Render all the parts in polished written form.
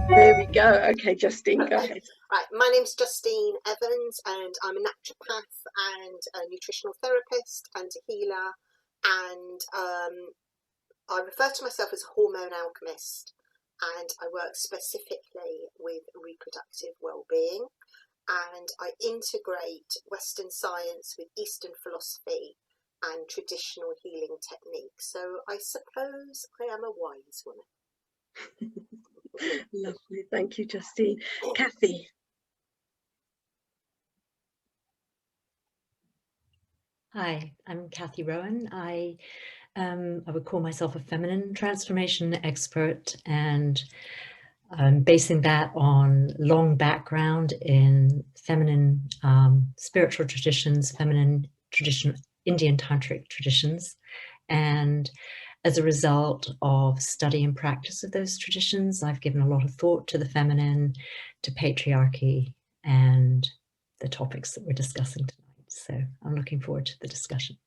There we go. Okay, Justine, go ahead. Right, my name's Justine Evans and I'm a naturopath and a nutritional therapist and a healer, and I refer to myself as a hormone alchemist, and I work specifically with reproductive well-being, and I integrate Western science with Eastern philosophy and traditional healing techniques. So I suppose I am a wise woman. Lovely, thank you, Justine. Cathy. Hi, I'm Cathy Rowan. I would call myself a feminine transformation expert, and I'm basing that on long background in feminine spiritual traditions, feminine tradition, Indian tantric traditions. And as a result of study and practice of those traditions, I've given a lot of thought to the feminine, to patriarchy, and the topics that we're discussing tonight. So I'm looking forward to the discussion.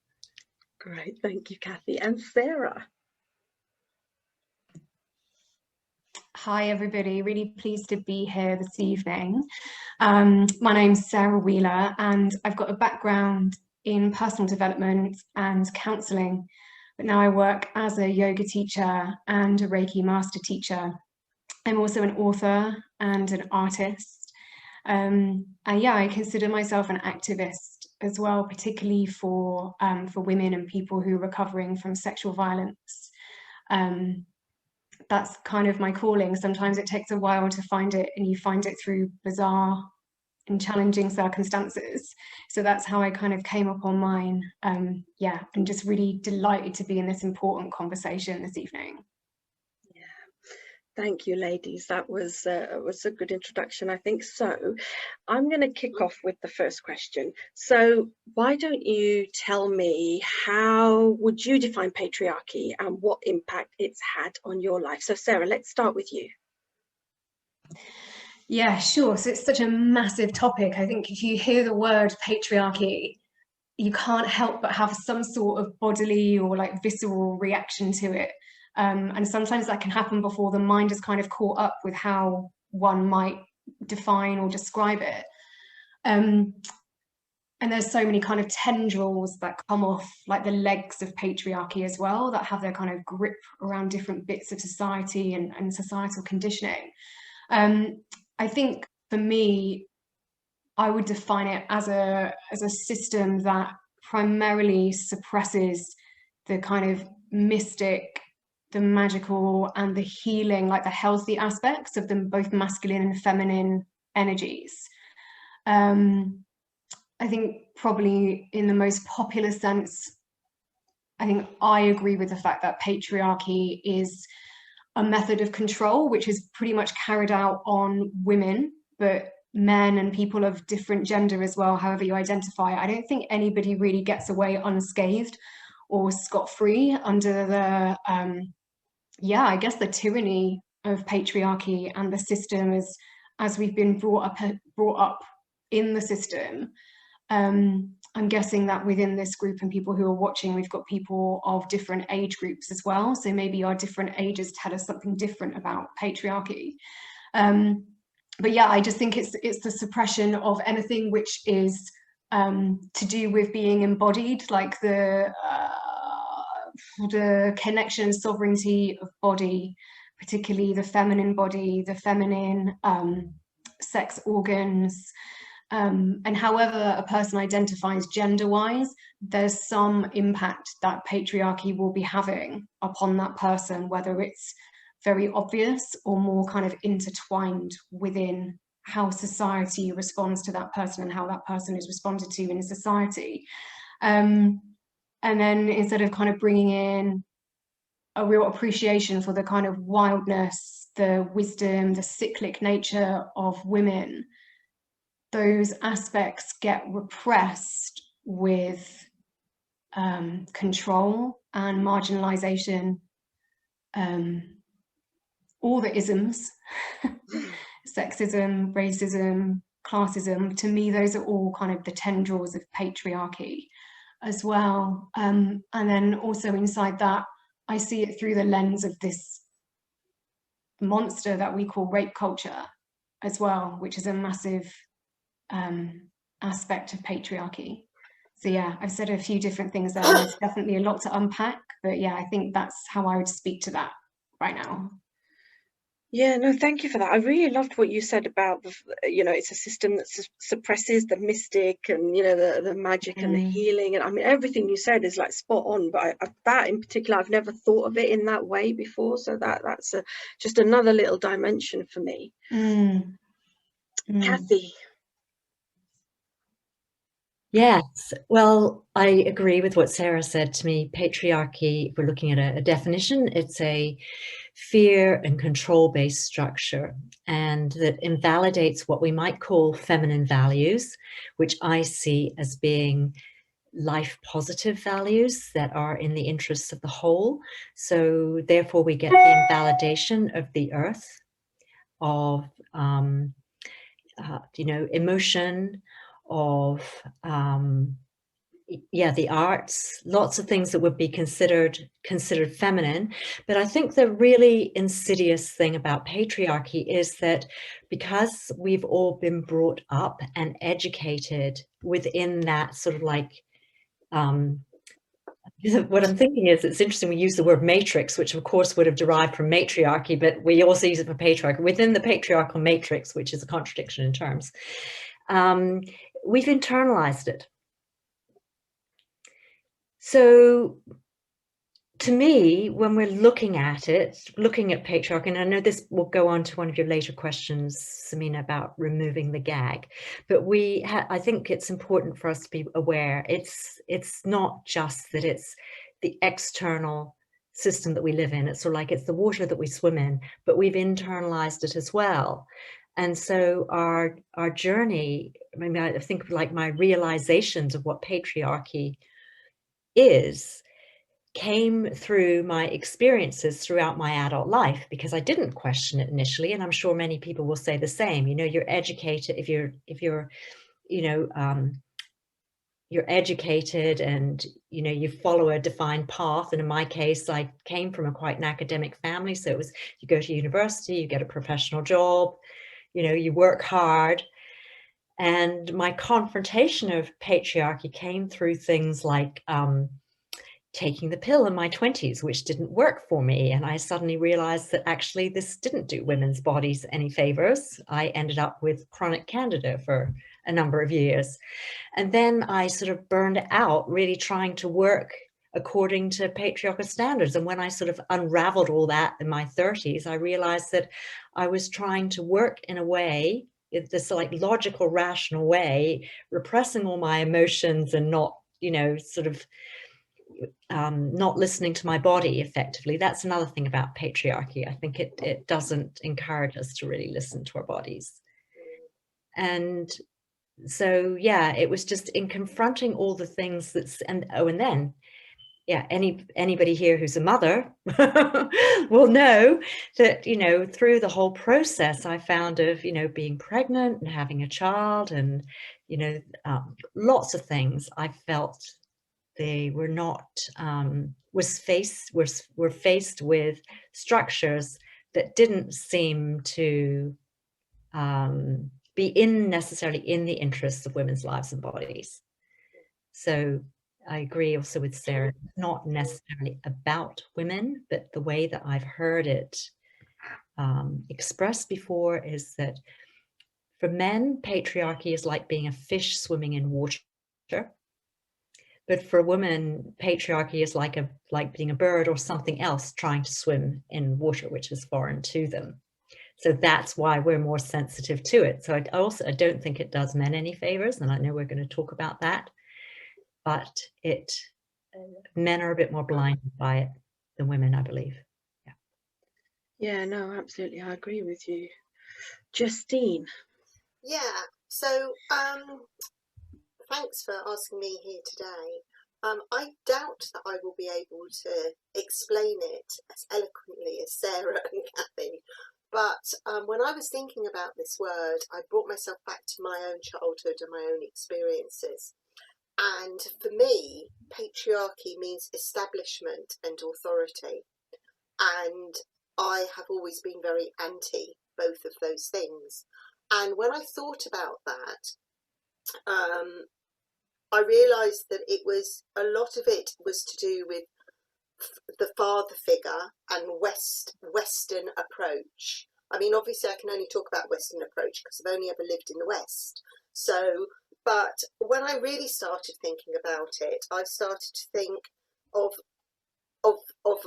Great, thank you, Cathy. And Sarah. Hi everybody, really pleased to be here this evening. My name's Sarah Wheeler and I've got a background in personal development and counselling, but now I work as a yoga teacher and a Reiki master teacher. I'm also an author and an artist, and yeah, I consider myself an activist as well, particularly for women and people who are recovering from sexual violence. That's kind of my calling. Sometimes it takes a while to find it, and you find it through bizarre and challenging circumstances. So that's how I kind of came up on mine. Yeah, I'm just really delighted to be in this important conversation this evening. Thank you, ladies. That was a good introduction, I think. So I'm going to kick off with the first question. So why don't you tell me, how would you define patriarchy and what impact it's had on your life? So Sarah, let's start with you. Yeah, sure. So it's such a massive topic. I think if you hear the word patriarchy, you can't help but have some sort of bodily or like visceral reaction to it. And sometimes that can happen before the mind is kind of caught up with how one might define or describe it. And there's so many kind of tendrils that come off like the legs of patriarchy as well, that have their kind of grip around different bits of society and societal conditioning. I think for me, I would define it as a system that primarily suppresses the kind of mystic, the magical, and the healing, like the healthy aspects of them, both masculine and feminine energies. I think probably in the most popular sense, I think I agree with the fact that patriarchy is a method of control which is pretty much carried out on women, but men and people of different gender as well, however you identify. I don't think anybody really gets away unscathed or scot-free under the yeah, I guess the tyranny of patriarchy and the system as we've been brought up in the system. I'm guessing that within this group and people who are watching, we've got people of different age groups as well. So maybe our different ages tell us something different about patriarchy. But yeah, I just think it's the suppression of anything which is to do with being embodied, like the connection and sovereignty of body, particularly the feminine body, the feminine sex organs. And however a person identifies gender-wise, there's some impact that patriarchy will be having upon that person, whether it's very obvious or more kind of intertwined within how society responds to that person and how that person is responded to in society. And then instead of kind of bringing in a real appreciation for the kind of wildness, the wisdom, the cyclic nature of women, those aspects get repressed with control and marginalization, all the isms, sexism, racism, classism. To me, those are all kind of the tendrils of patriarchy. as well. And then also inside that, I see it through the lens of this monster that we call rape culture as well, which is a massive aspect of patriarchy. So yeah, I've said a few different things there, and there's definitely a lot to unpack, but yeah, I think that's how I would speak to that right now. Yeah, no, thank you for that. I really loved what you said about it's a system that suppresses the mystic and the magic and the healing, and I mean everything you said is like spot on. But that in particular, I've never thought of it in that way before. So that's just another little dimension for me. Cathy. Yes, well, I agree with what Sarah said to me. Patriarchy, if we're looking at a definition, it's a fear and control-based structure, and that invalidates what we might call feminine values, which I see as being life positive values that are in the interests of the whole. So therefore we get the invalidation of the earth, of emotion, of the arts, lots of things that would be considered feminine. But I think the really insidious thing about patriarchy is that because we've all been brought up and educated within that sort of like what I'm thinking is, it's interesting we use the word matrix, which of course would have derived from matriarchy, but we also use it for patriarchy. Within the patriarchal matrix, which is a contradiction in terms, we've internalized it. So to me, when we're looking at patriarchy, and I know this will go on to one of your later questions, Samina, about removing the gag, but I think it's important for us to be aware. It's not just that it's the external system that we live in. It's sort of like it's the water that we swim in, but we've internalized it as well. And so our journey, I mean, I think like my realizations of what patriarchy is came through my experiences throughout my adult life, because I didn't question it initially, and I'm sure many people will say the same. You're educated, if you're educated and you follow a defined path, and in my case I came from quite an academic family, so it was you go to university, you get a professional job, you work hard. And my confrontation of patriarchy came through things like taking the pill in my 20s, which didn't work for me. And I suddenly realized that actually this didn't do women's bodies any favors. I ended up with chronic candida for a number of years. And then I sort of burned out really trying to work according to patriarchal standards. And when I sort of unraveled all that in my 30s, I realized that I was trying to work in a way, this like logical, rational way, repressing all my emotions and not, sort of not listening to my body effectively. That's another thing about patriarchy. I think it doesn't encourage us to really listen to our bodies. And so, yeah, it was just in confronting all the things anybody here who's a mother will know that, through the whole process I found of, being pregnant and having a child and, lots of things I felt they were not, were faced with structures that didn't seem to be necessarily in the interests of women's lives and bodies. So I agree also with Sarah, not necessarily about women, but the way that I've heard it expressed before is that for men, patriarchy is like being a fish swimming in water. But for women, patriarchy is like being a bird or something else trying to swim in water, which is foreign to them. So that's why we're more sensitive to it. So I don't think it does men any favors, and I know we're going to talk about that. But men are a bit more blinded by it than women, I believe. Yeah, no, absolutely, I agree with you. Justine. Yeah, so thanks for asking me here today. I doubt that I will be able to explain it as eloquently as Sarah and Cathy, but when I was thinking about this word, I brought myself back to my own childhood and my own experiences. And for me, patriarchy means establishment and authority. And I have always been very anti both of those things. And when I thought about that, I realised that it was, a lot of it was to do with the father figure and Western approach. I mean, obviously I can only talk about Western approach because I've only ever lived in the West. So, but when I really started thinking about it, I started to think of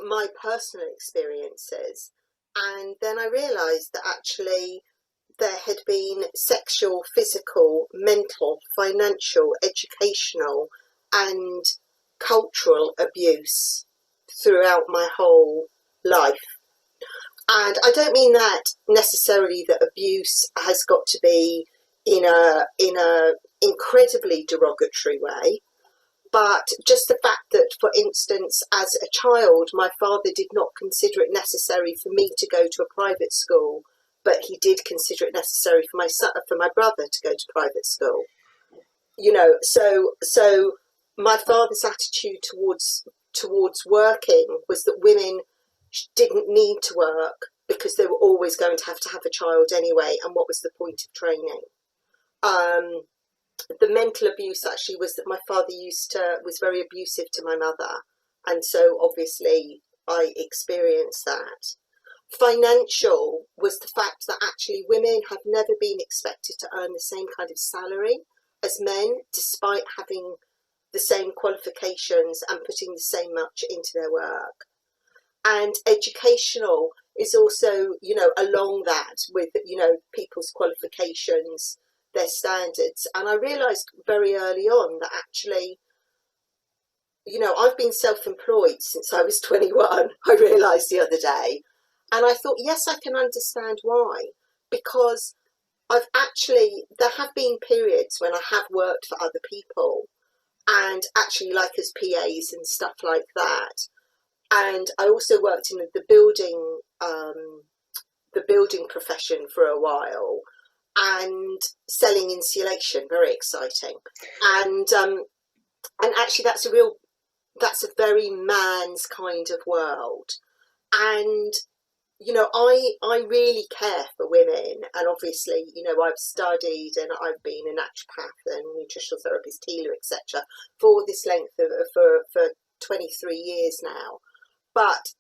my personal experiences. And then I realised that actually there had been sexual, physical, mental, financial, educational, and cultural abuse throughout my whole life. And I don't mean that necessarily that abuse has got to be in a incredibly derogatory way, but just the fact that, for instance, as a child, my father did not consider it necessary for me to go to a private school, but he did consider it necessary for my brother to go to private school. You know, so my father's attitude towards working was that women didn't need to work because they were always going to have a child anyway, and what was the point of training? The mental abuse actually was that my father was very abusive to my mother, and so obviously I experienced that. Financial was the fact that actually women have never been expected to earn the same kind of salary as men, despite having the same qualifications and putting the same much into their work. And educational is also, you know, along that with, you know, people's qualifications, their standards. And I realised very early on that actually, you know, I've been self-employed since I was 21, I realised the other day. And I thought, yes, I can understand why. Because there have been periods when I have worked for other people, and actually like as PAs and stuff like that. And I also worked in the building profession for a while, and selling insulation, very exciting. And actually that's a very man's kind of world. And you know, I really care for women, and obviously, you know, I've studied and I've been a naturopath and nutritional therapist, healer, etc. for this length of for 23 years now. But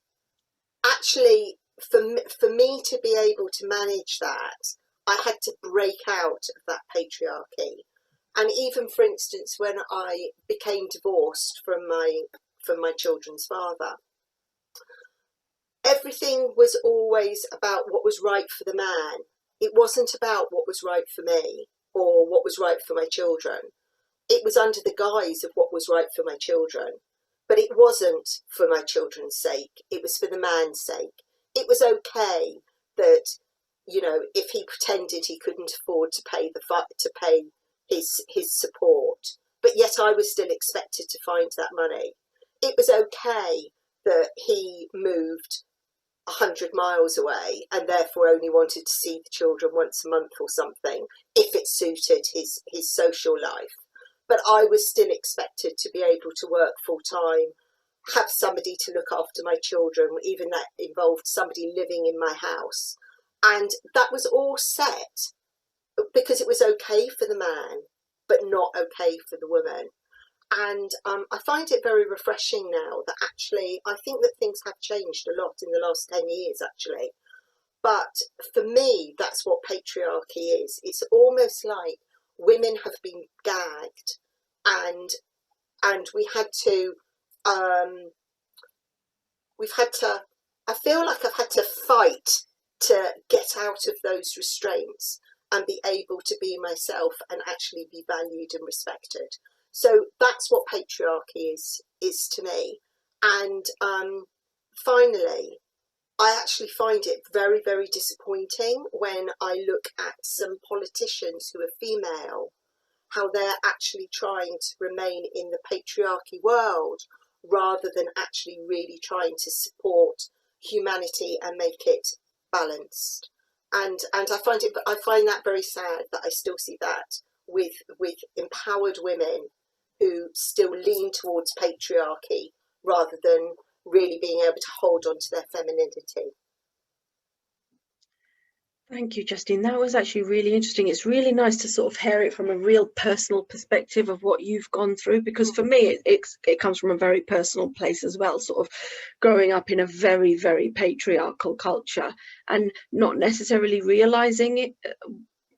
actually, for me to be able to manage that, I had to break out of that patriarchy. And even, for instance, when I became divorced from my children's father, everything was always about what was right for the man. It wasn't about what was right for me or what was right for my children. It was under the guise of what was right for my children. But it wasn't for my children's sake. It was for the man's sake. It was okay that, you know, if he pretended he couldn't afford to pay his support, but yet I was still expected to find that money. It was okay that he moved 100 miles away and therefore only wanted to see the children once a month or something if it suited his social life. But I was still expected to be able to work full time, have somebody to look after my children, even that involved somebody living in my house. And that was all set because it was okay for the man, but not okay for the woman. And I find it very refreshing now that actually I think that things have changed a lot in the last 10 years actually. But for me, that's what patriarchy is. It's almost like women have been gagged, and we had to I feel like I've had to fight to get out of those restraints and be able to be myself and actually be valued and respected. So that's what patriarchy is to me. And finally, I actually find it very, very disappointing when I look at some politicians who are female, how they're actually trying to remain in the patriarchy world rather than actually really trying to support humanity and make it balanced. And I find that very sad that I still see that with empowered women who still lean towards patriarchy rather than really being able to hold on to their femininity. Thank you, Justine. That was actually really interesting. It's really nice to sort of hear it from a real personal perspective of what you've gone through, because for me, it comes from a very personal place as well, sort of growing up in a very, very patriarchal culture and not necessarily realizing it,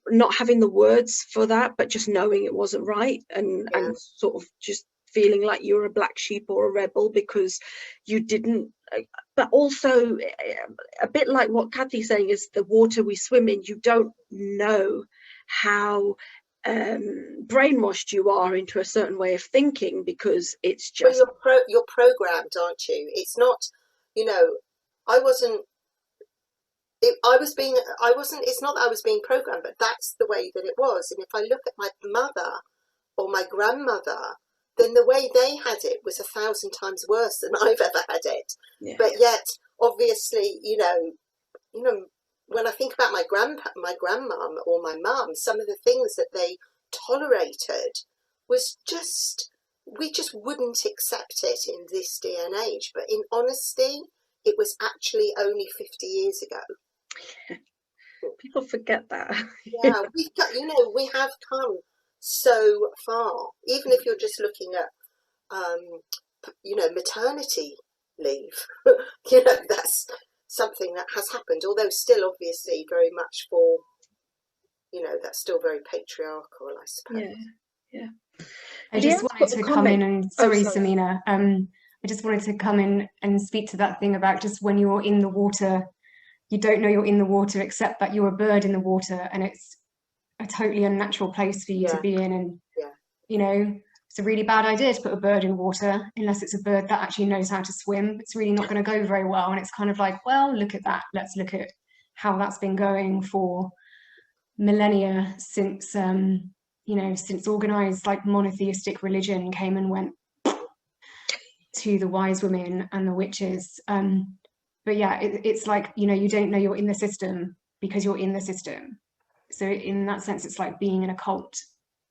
not having the words for that, but just knowing it wasn't right, and sort of just feeling like you're a black sheep or a rebel because you didn't. But also a bit like what Cathy's saying is the water we swim in, you don't know how brainwashed you are into a certain way of thinking, because it's just, well, you're programmed, aren't you? It's not, you know, I wasn't it's not that I was being programmed, but that's the way that it was. And if I look at my mother or my grandmother, then the way they had it was 1,000 times worse than I've ever had it. Yeah. But yet, obviously, you know, when I think about my grandmum or my mum, some of the things that they tolerated was just, we just wouldn't accept it in this day and age. But in honesty, it was actually only 50 years ago. People forget that. Yeah, we've got, we have come so far. Even if you're just looking at, maternity leave, that's something that has happened. Although still, obviously, very much for, that's still very patriarchal, I suppose. Yeah. I just wanted to come in and sorry, Samina. I just wanted to come in and speak to that thing about just when you're in the water. You don't know you're in the water, except that you're a bird in the water, and it's a totally unnatural place for you to be in. And, it's a really bad idea to put a bird in water unless it's a bird that actually knows how to swim. It's really not going to go very well. And it's kind of like, well, look at that. Let's look at how that's been going for millennia since, since organized like monotheistic religion came and went to the wise women and the witches. But yeah, it's like, you don't know you're in the system because you're in the system. So in that sense, it's like being in a cult,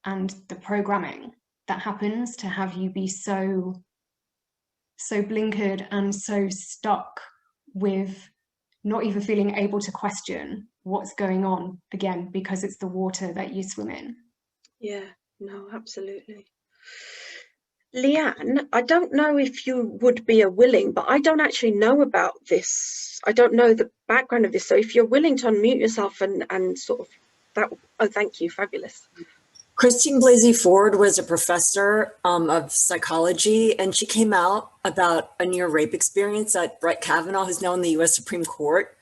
and the programming that happens to have you be so blinkered and so stuck with not even feeling able to question what's going on, again, because it's the water that you swim in. Yeah, no, absolutely. Leanne, I don't know if you would be willing, but I don't actually know about this. I don't know the background of this. So if you're willing to unmute yourself and sort of that, oh, thank you, fabulous. Christine Blasey Ford was a professor of psychology, and she came out about a near rape experience that Brett Kavanaugh, who's now in the U.S. Supreme Court,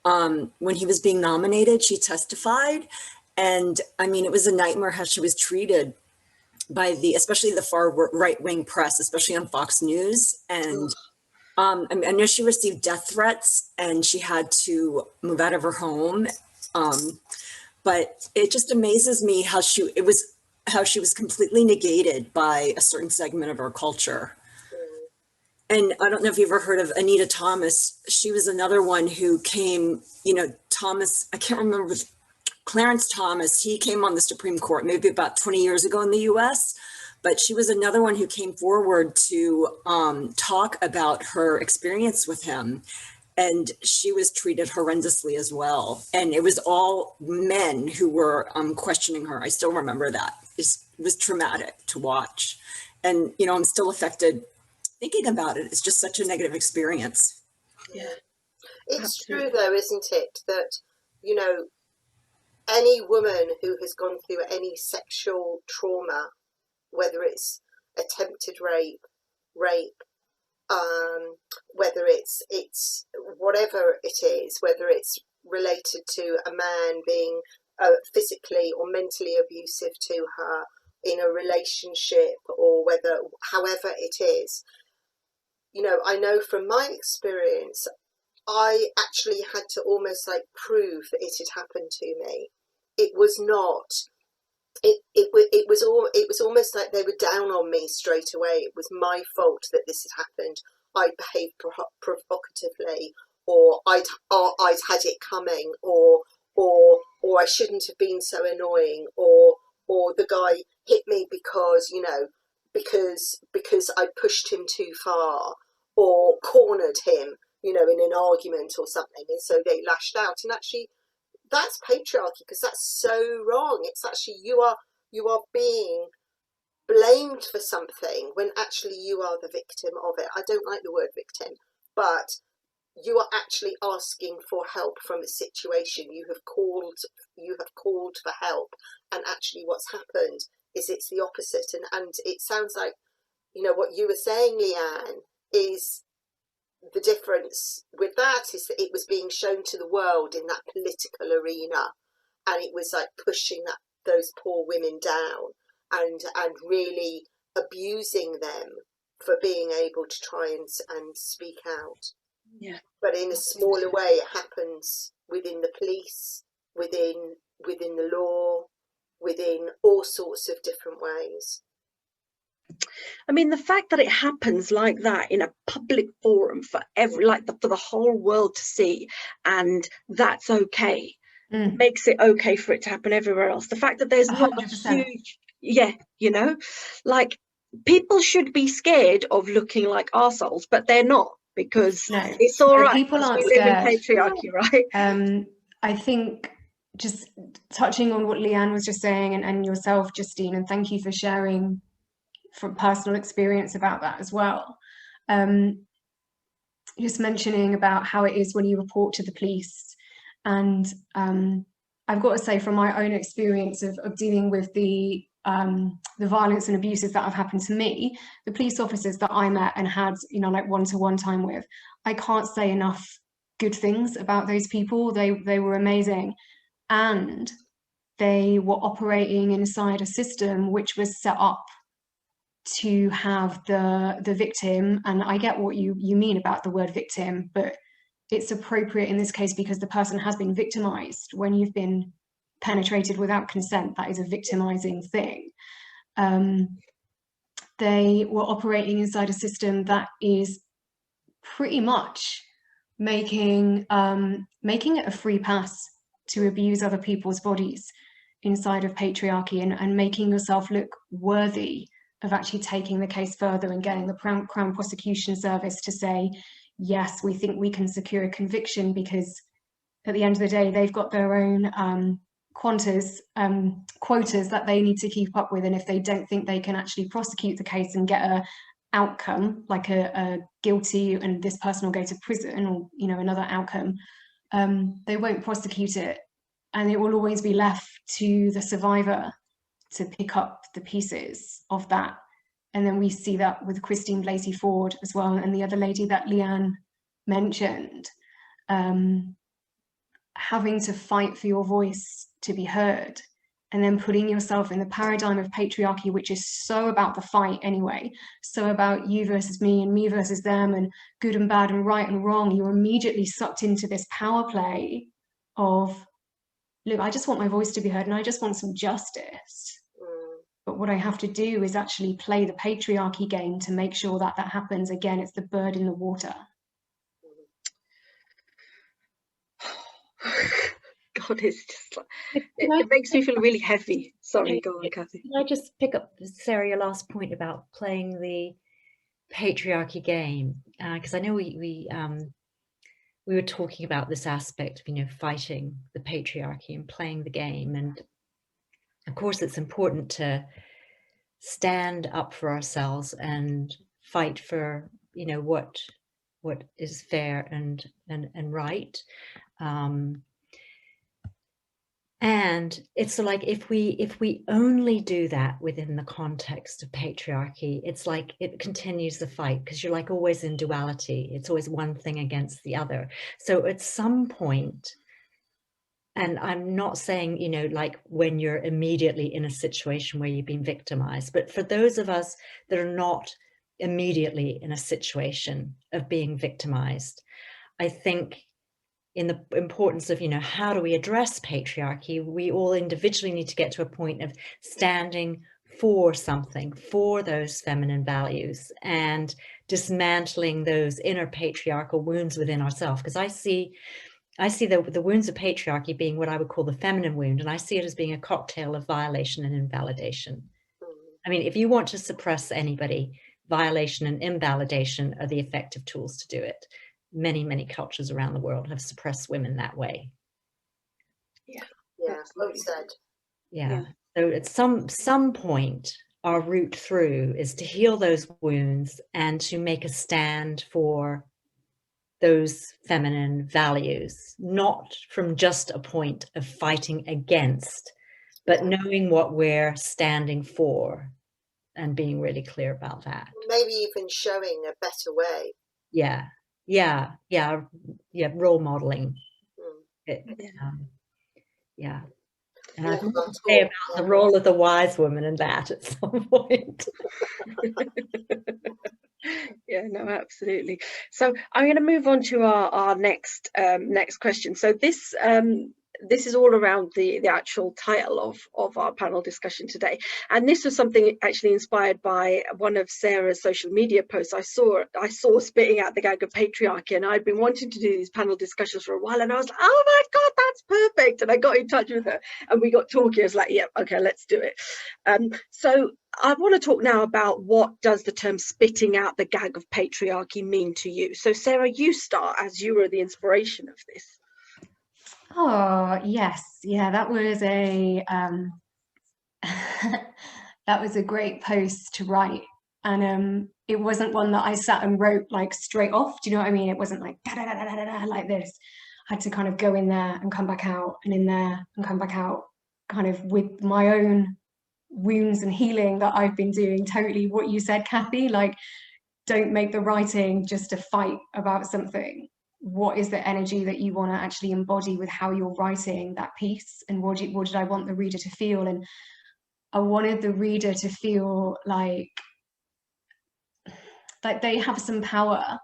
when he was being nominated, she testified. And I mean, it was a nightmare how she was treated by especially the far right-wing press, especially on Fox News. And I know she received death threats and she had to move out of her home. But it just amazes me how she was completely negated by a certain segment of our culture. And I don't know if you've ever heard of Anita Thomas. She was another one who came, Thomas, I can't remember, Clarence Thomas, he came on the Supreme Court maybe about 20 years ago in the US, but she was another one who came forward to talk about her experience with him. And she was treated horrendously as well. And it was all men who were questioning her. I still remember that. It was traumatic to watch. And, I'm still affected thinking about it. It's just such a negative experience. Yeah. It's Absolutely. true, though, isn't it, that, any woman who has gone through any sexual trauma, whether it's attempted rape, whether it's whatever it is, whether it's related to a man being physically or mentally abusive to her in a relationship, or however it is, I know from my experience, I actually had to almost like prove that it had happened to me. It was not. It was almost like they were down on me straight away. It was my fault that this had happened. I behaved provocatively, or I'd had it coming, or I shouldn't have been so annoying, or the guy hit me because because I pushed him too far or cornered him, you know, in an argument or something, and so they lashed out. And actually, that's patriarchy, because that's so wrong. It's actually you are being blamed for something when actually you are the victim of it. I don't like the word victim, but you are actually asking for help from a situation. You have called for help, and actually what's happened is it's the opposite. And it sounds like, you know, what you were saying, Leanne, is the difference with that is that it was being shown to the world in that political arena, and it was like pushing those poor women down and really abusing them for being able to try and speak out. Yeah. But in a smaller way, it happens within the police, within the law, within all sorts of different ways. I mean, the fact that it happens like that in a public forum for for the whole world to see, and that's okay, makes it okay for it to happen everywhere else. The fact that there's 100%. not a huge, you know, like, people should be scared of looking like arseholes, but they're not, because it's all right. People aren't we live in scared. patriarchy, right? I think, just touching on what Leanne was just saying, and yourself, Justine, and thank you for sharing from personal experience about that as well. Just mentioning about how it is when you report to the police. And I've got to say, from my own experience of dealing with the violence and abuses that have happened to me, the police officers that I met and had, you know, like one-to-one time with, I can't say enough good things about those people. They were amazing, and they were operating inside a system which was set up to have the victim, and I get what you mean about the word victim, but it's appropriate in this case because the person has been victimized. When you've been penetrated without consent, that is a victimizing thing. They were operating inside a system that is pretty much making it a free pass to abuse other people's bodies inside of patriarchy, and making yourself look worthy of actually taking the case further and getting the Crown Prosecution Service to say, yes, we think we can secure a conviction, because at the end of the day, they've got their own quotas that they need to keep up with. And if they don't think they can actually prosecute the case and get a outcome, like a guilty and this person will go to prison, or, you know, another outcome, they won't prosecute it. And it will always be left to the survivor to pick up the pieces of that. And then we see that with Christine Blasey Ford as well, and the other lady that Leanne mentioned, having to fight for your voice to be heard, and then putting yourself in the paradigm of patriarchy, which is so about the fight anyway, so about you versus me and me versus them, and good and bad and right and wrong. You're immediately sucked into this power play of, look, I just want my voice to be heard and I just want some justice. But what I have to do is actually play the patriarchy game to make sure that that happens. Again, it's the bird in the water. God, it's just like, it makes me feel really heavy. Sorry, go on, Cathy. Can I just pick up, Sarah, your last point about playing the patriarchy game? Because I know we were talking about this aspect of, you know, fighting the patriarchy and playing the game. And of course, it's important to stand up for ourselves and fight for, you know, what is fair and right. And it's like, if we only do that within the context of patriarchy, it's like it continues the fight, because you're like always in duality. It's always one thing against the other. So at some point, and I'm not saying, you know, like when you're immediately in a situation where you've been victimized, but for those of us that are not immediately in a situation of being victimized, I think in the importance of, you know, how do we address patriarchy, we all individually need to get to a point of standing for something, for those feminine values, and dismantling those inner patriarchal wounds within ourselves. Because I see the wounds of patriarchy being what I would call the feminine wound, and I see it as being a cocktail of violation and invalidation. I mean, if you want to suppress anybody, violation and invalidation are the effective tools to do it. Many, many cultures around the world have suppressed women that way. Yeah, well said. Yeah. So at some point, our route through is to heal those wounds and to make a stand for those feminine values, not from just a point of fighting against, but knowing what we're standing for and being really clear about that. Maybe even showing a better way. Yeah. Role modeling. Yeah. And I'd love to say about the role of the wise woman in that at some point. Yeah, no, absolutely. So I'm going to move on to our next question. So this is all around the actual title of our panel discussion today, and this was something actually inspired by one of Sarah's social media posts. I saw spitting out the gag of patriarchy, and I'd been wanting to do these panel discussions for a while, and I was like, oh my god, that's perfect. And I got in touch with her and we got talking. I was like, yeah, okay, let's do it. So I want to talk now about what does the term spitting out the gag of patriarchy mean to you. So Sarah, you start, as you were the inspiration of this. Oh yes, yeah, that was a that was a great post to write, and it wasn't one that I sat and wrote like straight off. Do you know what I mean? It wasn't like da, da, da, da, da, da, like this. I had to kind of go in there and come back out, and in there and come back out, kind of with my own wounds and healing that I've been doing. Totally what you said, Cathy, like don't make the writing just a fight about something. What is the energy that you want to actually embody with how you're writing that piece, and what did I want the reader to feel? And I wanted the reader to feel like they have some power,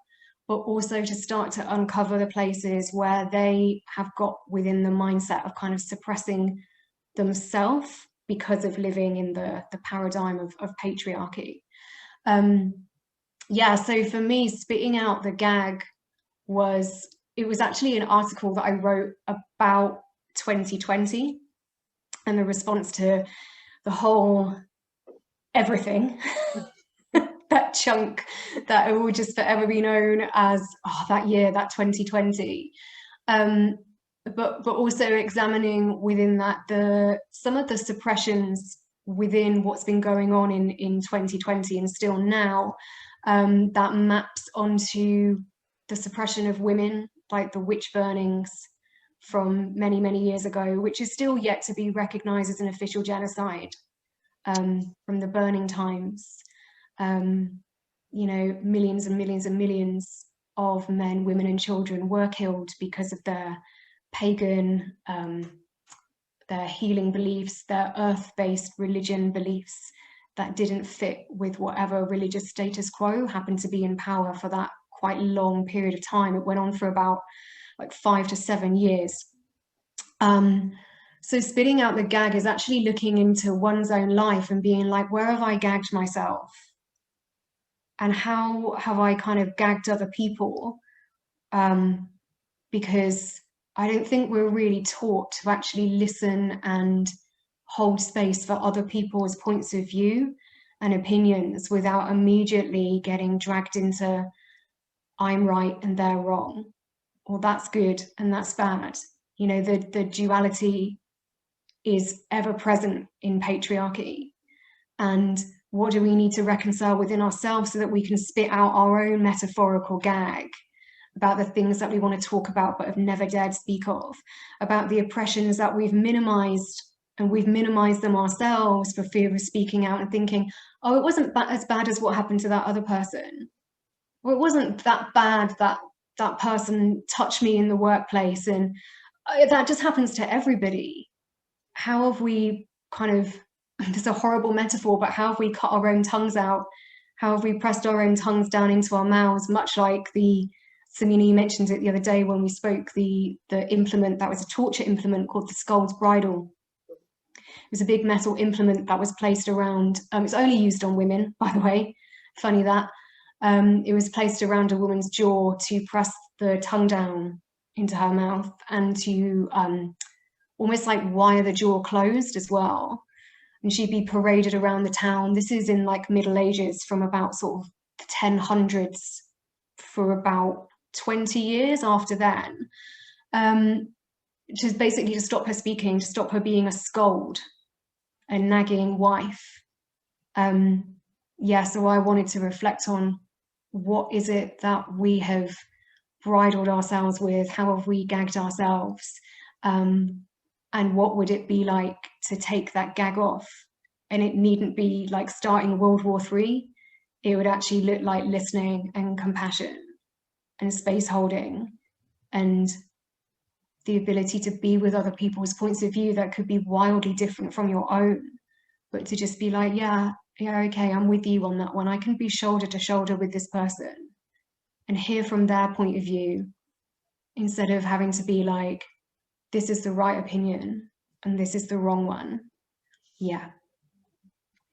but also to start to uncover the places where they have got within the mindset of kind of suppressing themselves because of living in the paradigm of patriarchy. Yeah, so for me, spitting out the gag was actually an article that I wrote about 2020 and the response to the whole everything, that chunk that will just forever be known as that year, that 2020. But also examining within that some of the suppressions within what's been going on in 2020 and still now, that maps onto the suppression of women, like the witch burnings from many, many years ago, which is still yet to be recognized as an official genocide, from the burning times. You know, millions and millions and millions of men, women and children were killed because of their pagan, their healing beliefs, their earth-based religion beliefs that didn't fit with whatever religious status quo happened to be in power for that quite long period of time. It went on for about like 5 to 7 years. So spitting out the gag is actually looking into one's own life and being like, where have I gagged myself? And how have I kind of gagged other people? Because I don't think we're really taught to actually listen and hold space for other people's points of view and opinions without immediately getting dragged into I'm right and they're wrong, or that's good and that's bad. You know, the duality is ever present in patriarchy. And what do we need to reconcile within ourselves so that we can spit out our own metaphorical gag about the things that we want to talk about but have never dared speak of, about the oppressions that we've minimized, and we've minimized them ourselves for fear of speaking out and thinking, oh, it wasn't as bad as what happened to that other person. Well, it wasn't that bad that that person touched me in the workplace, and that just happens to everybody. How have we kind of, it's a horrible metaphor, but how have we cut our own tongues out? How have we pressed our own tongues down into our mouths, much like Samina, you mentioned it the other day when we spoke, the implement that was a torture implement called the skull's bridle. It was a big metal implement that was placed around, it's only used on women, by the way, funny that. It was placed around a woman's jaw to press the tongue down into her mouth and to almost like wire the jaw closed as well. and she'd be paraded around the town. This is in like Middle Ages, from about sort of the 1000s for about 20 years after then. Just basically to stop her speaking, to stop her being a scold, a nagging wife. Yeah, so I wanted to reflect on what is it that we have bridled ourselves with, how have we gagged ourselves, and what would it be like to take that gag off? And it needn't be like starting World War III. It would actually look like listening and compassion and space holding and the ability to be with other people's points of view that could be wildly different from your own, but to just be like, yeah, okay, I'm with you on that one. I can be shoulder to shoulder with this person and hear from their point of view, instead of having to be like, this is the right opinion and this is the wrong one. Yeah.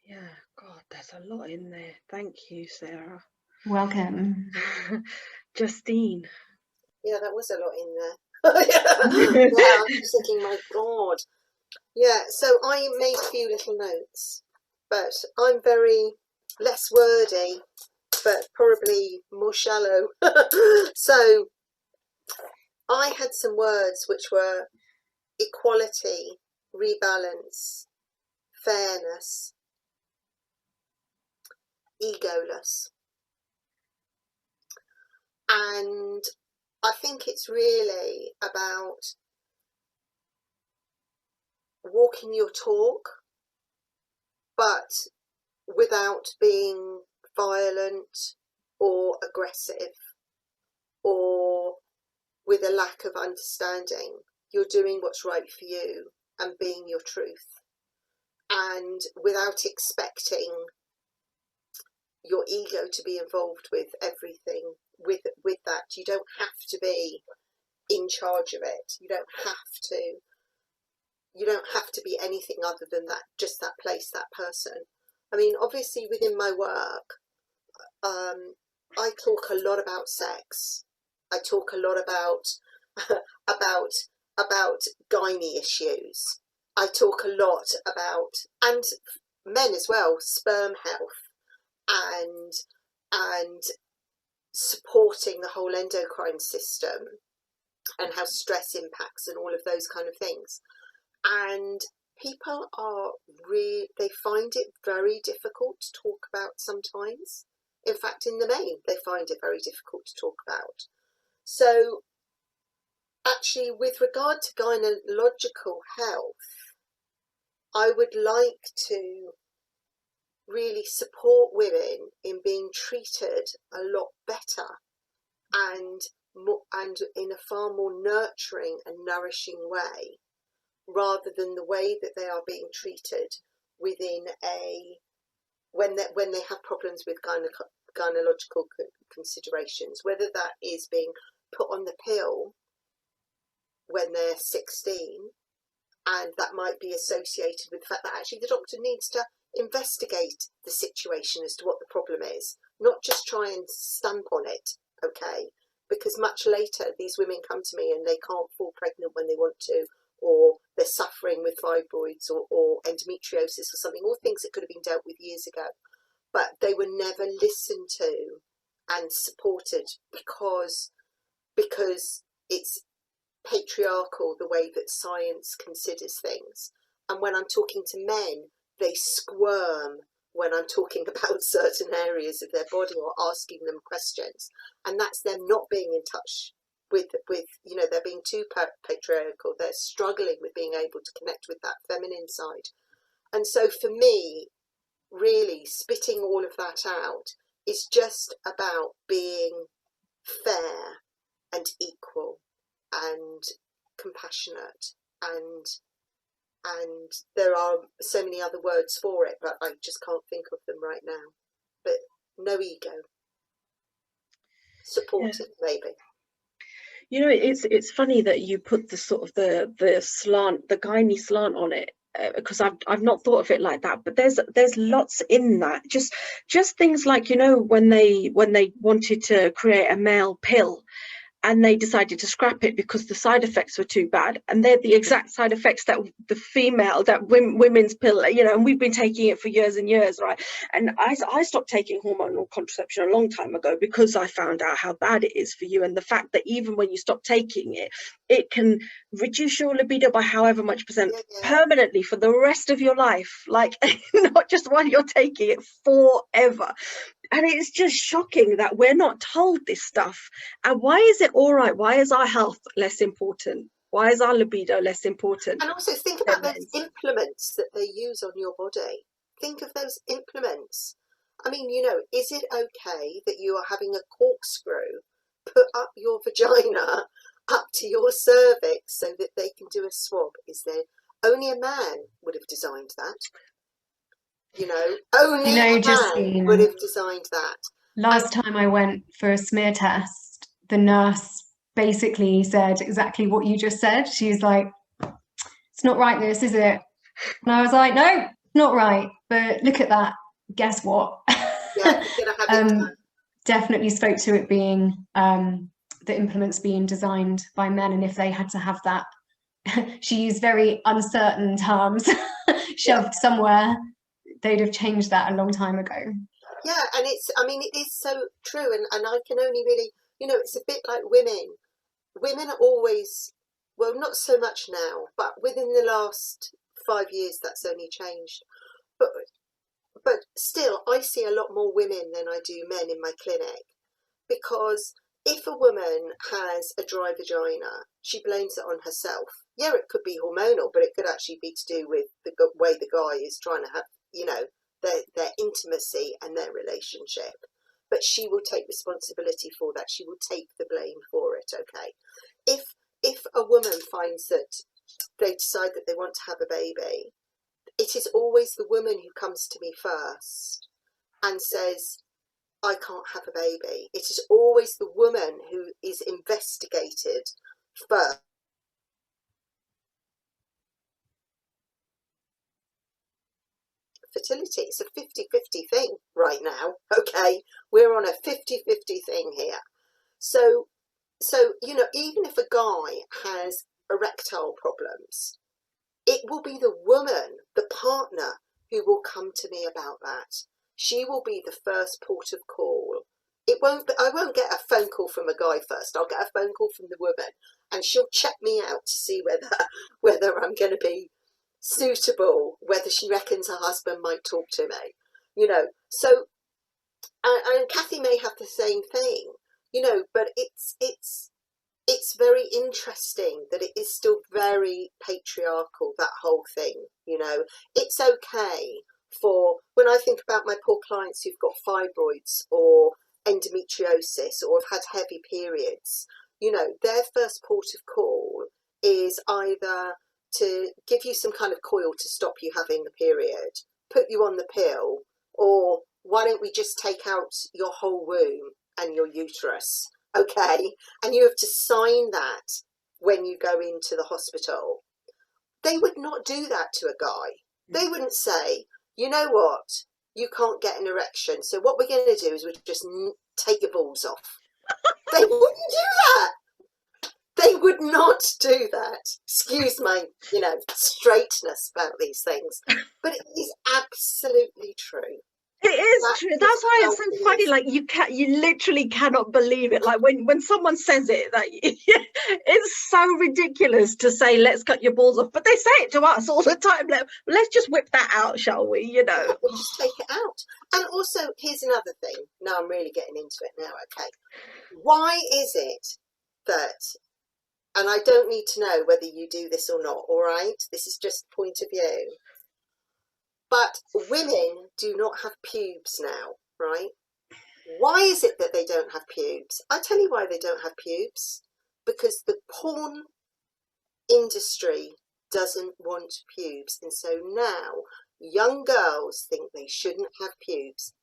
Yeah, God, there's a lot in there. Thank you, Sarah. Welcome. Justine. Yeah, that was a lot in there. Yeah, I'm just thinking, my God. Yeah, so I made a few little notes, but I'm very less wordy, but probably more shallow. So I had some words which were equality, rebalance, fairness, egoless. And I think it's really about walking your talk, but without being violent or aggressive or with a lack of understanding. You're doing what's right for you and being your truth, and without expecting your ego to be involved with everything. With that, you don't have to be in charge of it. You don't have to be anything other than that, just that place, that person. I mean, obviously within my work, I talk a lot about sex. I talk a lot about about gynae issues. I talk a lot about, and men as well, sperm health and supporting the whole endocrine system and how stress impacts and all of those kind of things. And people they find it very difficult to talk about sometimes. In fact, in the main, they find it very difficult to talk about. So actually, with regard to gynecological health, I would like to really support women in being treated a lot better and in a far more nurturing and nourishing way, rather than the way that they are being treated within when they have problems with gynecological considerations, whether that is being put on the pill when they're 16, and that might be associated with the fact that actually the doctor needs to investigate the situation as to what the problem is, not just try and stamp on it, okay? Because much later these women come to me and they can't fall pregnant when they want to, or they're suffering with fibroids or endometriosis or something, all things that could have been dealt with years ago, but they were never listened to and supported because it's patriarchal, the way that science considers things. And when I'm talking to men, they squirm when I'm talking about certain areas of their body or asking them questions, and that's them not being in touch with they're being too patriarchal. They're struggling with being able to connect with that feminine side. And so for me, really spitting all of that out is just about being fair and equal and compassionate, and there are so many other words for it, but I just can't think of them right now. But no ego. Supportive, maybe. You know, it's funny that you put the sort of the slant, the gynae slant on it, because I've not thought of it like that. But there's lots in that. Just things like, you know, when they wanted to create a male pill, and they decided to scrap it because the side effects were too bad, and they're the exact side effects that women's pill, you know, and we've been taking it for years and years, right? And I stopped taking hormonal contraception a long time ago because I found out how bad it is for you, and the fact that even when you stop taking it, it can reduce your libido by however much percent permanently for the rest of your life, like not just while you're taking it, forever. And it's just shocking that we're not told this stuff. And why is it all right? Why is our health less important? Why is our libido less important? And also think about those implements that they use on your body. Think of those implements. I mean, you know, is it okay that you are having a corkscrew put up your vagina up to your cervix so that they can do a swab? Is there only a man would have designed that? You know, only a man would have designed that. Last time I went for a smear test, the nurse basically said exactly what you just said. She's like, "It's not right, this, is it?" And I was like, "No, not right. But look at that. Guess what?" Yeah, you're gonna have it done. Definitely spoke to it being the implements being designed by men, and if they had to have that, she used very uncertain terms, shoved somewhere, they'd have changed that a long time ago. Yeah, and it's, I mean, it is so true, and I can only really, you know, it's a bit like women. Women are always, well, not so much now, but within the last 5 years, that's only changed. But still, I see a lot more women than I do men in my clinic, because if a woman has a dry vagina, she blames it on herself. Yeah, it could be hormonal, but it could actually be to do with the way the guy is trying to have, you know, their intimacy and their relationship. But she will take responsibility for that. She will take the blame for it, okay? If a woman finds that they decide that they want to have a baby, it is always the woman who comes to me first and says, "I can't have a baby." It is always the woman who is investigated first. Fertility, it's a 50-50 thing right now, okay? We're on a 50-50 thing here. So, you know, even if a guy has erectile problems, it will be the woman, the partner, who will come to me about that. She will be the first port of call. I won't get a phone call from a guy first. I'll get a phone call from the woman, and she'll check me out to see whether I'm going to be suitable, whether she reckons her husband might talk to me, you know. So, and Cathy may have the same thing, you know, but it's very interesting that it is still very patriarchal, that whole thing, you know. It's okay for, when I think about my poor clients who've got fibroids or endometriosis or have had heavy periods, you know, their first port of call is either to give you some kind of coil to stop you having the period, put you on the pill, or why don't we just take out your whole womb and your uterus, okay? And you have to sign that when you go into the hospital. They would not do that to a guy. They wouldn't say, "You know what, you can't get an erection, so what we're going to do is we'll just take your balls off." They wouldn't do that. They would not do that. Excuse my, you know, straightness about these things, but it is absolutely true. It is true. That's why it's so funny. Like you literally cannot believe it. Like when someone says it, that it's so ridiculous to say, "Let's cut your balls off," but they say it to us all the time. Let's just whip that out, shall we? You know, we'll just take it out. And also, here's another thing. Now I'm really getting into it now. Okay, why is it that? And I don't need to know whether you do this or not. All right, this is just point of view. But women do not have pubes now, right? Why is it that they don't have pubes? I tell you why they don't have pubes. Because the porn industry doesn't want pubes. And so now young girls think they shouldn't have pubes.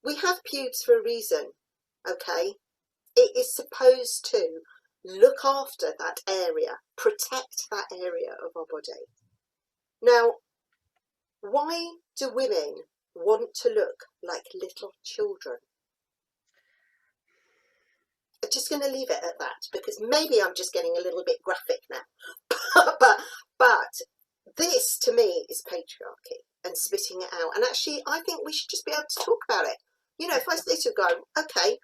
We have pubes for a reason, okay? It is supposed to look after that area, protect that area of our body. Now, why do women want to look like little children? just going to leave it at that, because maybe I'm just getting a little bit graphic now. but this to me is patriarchy and spitting it out. And actually, I think we should just be able to talk about it. You know, if I say to a guy, okay,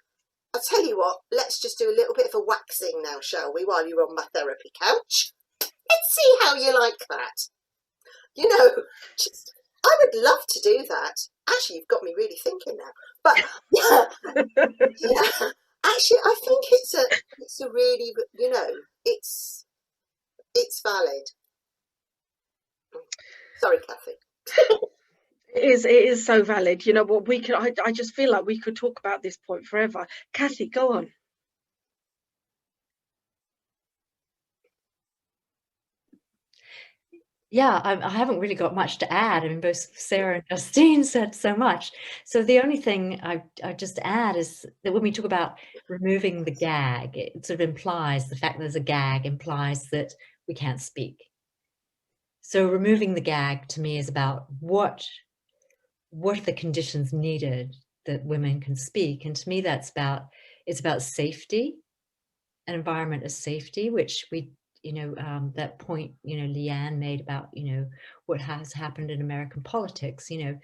I'll tell you what, let's just do a little bit of a waxing now, shall we, while you're on my therapy couch? Let's see how you like that. You know, just, I would love to do that. Actually, you've got me really thinking now. But yeah, yeah. Actually, I think it's a really, you know, it's valid. Sorry, Cathy. It is so valid. You know what, we could, I just feel like we could talk about this point forever. Cathy, go on. Yeah, I haven't really got much to add. I mean, both Sarah and Justine said so much. So the only thing I just add is that when we talk about removing the gag, it sort of implies, the fact there's a gag implies that we can't speak. So removing the gag to me is about what are the conditions needed that women can speak. And to me, it's about safety, an environment of safety, which we, you know, that point, you know, Leanne made about, you know, what has happened in American politics, you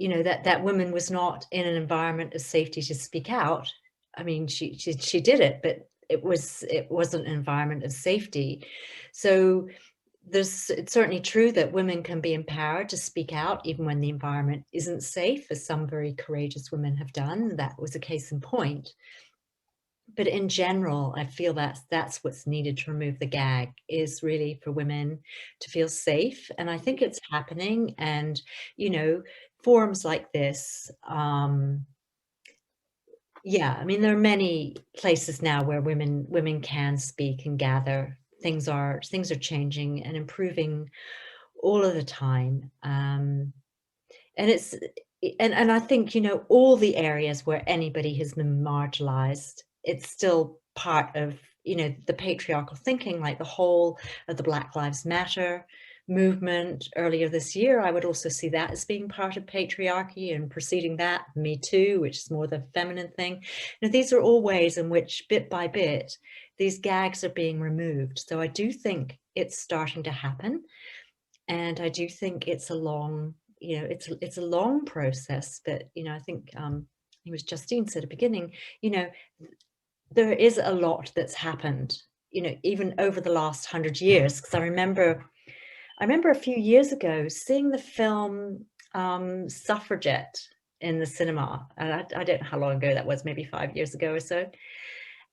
know, that woman was not in an environment of safety to speak out. I mean, she did it, but it wasn't an environment of safety. So it's certainly true that women can be empowered to speak out even when the environment isn't safe, as some very courageous women have done. That was a case in point. But in general, I feel that's what's needed to remove the gag, is really for women to feel safe. And I think it's happening. And, you know, forums like this, yeah, I mean, there are many places now where women can speak and gather. Things are changing and improving all of the time. And I think, you know, all the areas where anybody has been marginalized, it's still part of, you know, the patriarchal thinking, like the whole of the Black Lives Matter movement earlier this year. I would also see that as being part of patriarchy, and preceding that, Me Too, which is more the feminine thing. Now, these are all ways in which, bit by bit, these gags are being removed. So I do think it's starting to happen. And I do think it's a long, you know, it's a long process. But, you know, I think it was Justine said at the beginning, you know, there is a lot that's happened, you know, even over the last 100 years. Because I remember a few years ago seeing the film Suffragette in the cinema. And I don't know how long ago that was, maybe 5 years ago or so.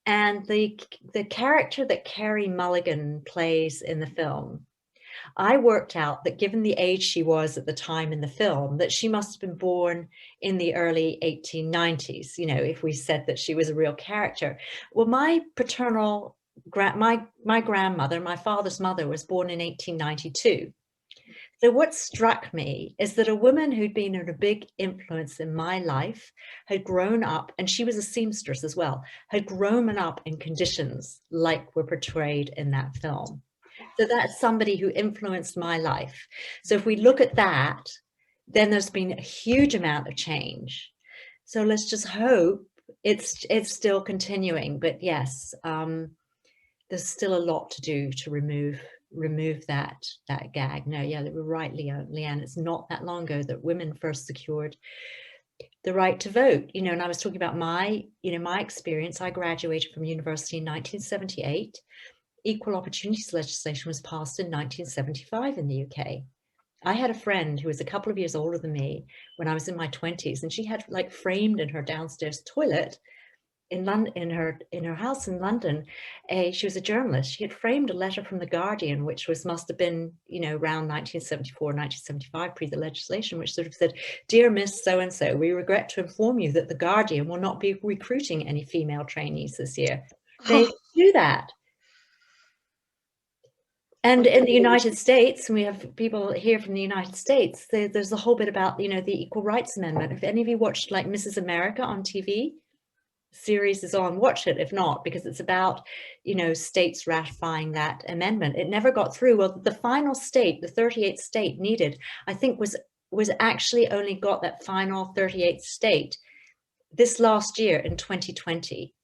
And the character that Carey Mulligan plays in the film, I worked out that given the age she was at the time in the film, that she must have been born in the early 1890s, you know, if we said that she was a real character. Well, my paternal, my grandmother, my father's mother, was born in 1892. So what struck me is that a woman who'd been a big influence in my life had grown up, and she was a seamstress as well, had grown up in conditions like were portrayed in that film. So that's somebody who influenced my life. So if we look at that, then there's been a huge amount of change. So let's just hope it's still continuing. But yes, there's still a lot to do to remove that gag. No, yeah, they were right, Leanne. It's not that long ago that women first secured the right to vote. You know, and I was talking about my experience. I graduated from university in 1978. Equal opportunities legislation was passed in 1975 in the UK. I had a friend who was a couple of years older than me when I was in my 20s, and she had like framed in her downstairs toilet in her house in London, she was a journalist. She had framed a letter from the Guardian, which must have been, you know, around 1974, 1975, pre the legislation, which sort of said, "Dear Miss So-and-so, we regret to inform you that the Guardian will not be recruiting any female trainees this year." They do that. And in the United States, and we have people here from the United States, there's a whole bit about, you know, the Equal Rights Amendment. If any of you watched like Mrs. America on TV, series is on, watch it if not, because it's about, you know, states ratifying that amendment. It never got through. Well, the final state, the 38th state needed, I think was actually only got that final 38th state this last year in 2020,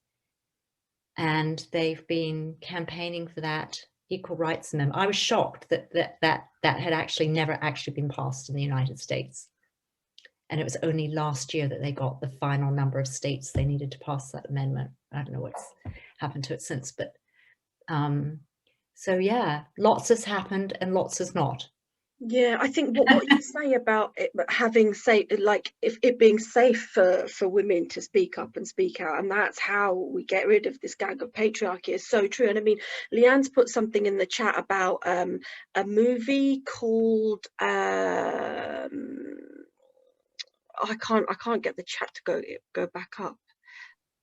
and they've been campaigning for that equal rights amendment. I was shocked that had actually never actually been passed in the United States. And it was only last year that they got the final number of states they needed to pass that amendment. I don't know what's happened to it since, but so yeah, lots has happened and lots has not. Yeah, I think what you say about it having safe, like if it being safe for women to speak up and speak out, and that's how we get rid of this gag of patriarchy, is so true. And I mean, Leanne's put something in the chat about a movie called I can't get the chat to go back up,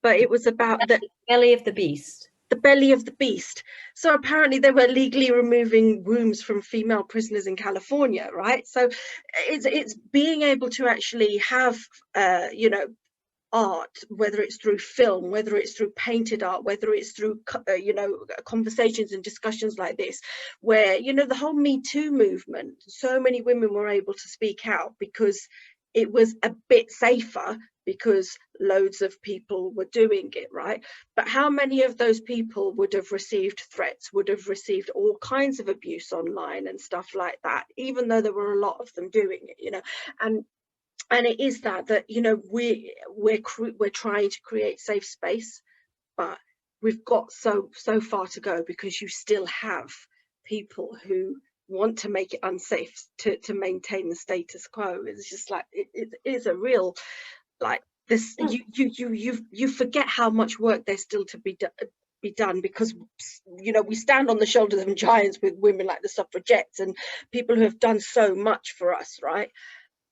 but it was about the belly of the beast. The belly of the beast. So apparently they were legally removing wombs from female prisoners in California, right? So it's being able to actually have you know, art, whether it's through film, whether it's through painted art, whether it's through you know, conversations and discussions like this, where, you know, the whole Me Too movement, so many women were able to speak out because it was a bit safer, because loads of people were doing it, right? But how many of those people would have received threats, would have received all kinds of abuse online and stuff like that, even though there were a lot of them doing it, you know? And it is that you know, we're trying to create safe space, but we've got so far to go, because you still have people who want to make it unsafe to maintain the status quo. It's just like it is a real, like, this, you forget how much work there's still to be done, because, you know, we stand on the shoulders of giants with women like the suffragettes and people who have done so much for us, right?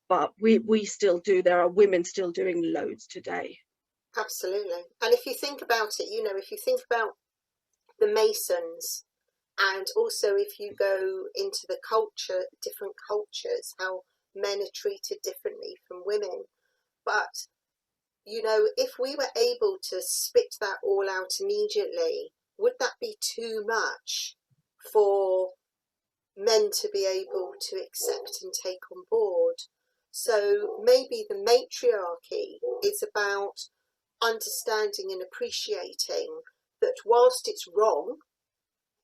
But we still do. There are women still doing loads today. Absolutely. And if you think about it, you know, if you think about the Masons, and also if you go into the culture, different cultures, how men are treated differently from women. But, you know, if we were able to spit that all out immediately, would that be too much for men to be able to accept and take on board? So maybe the matriarchy is about understanding and appreciating that whilst it's wrong,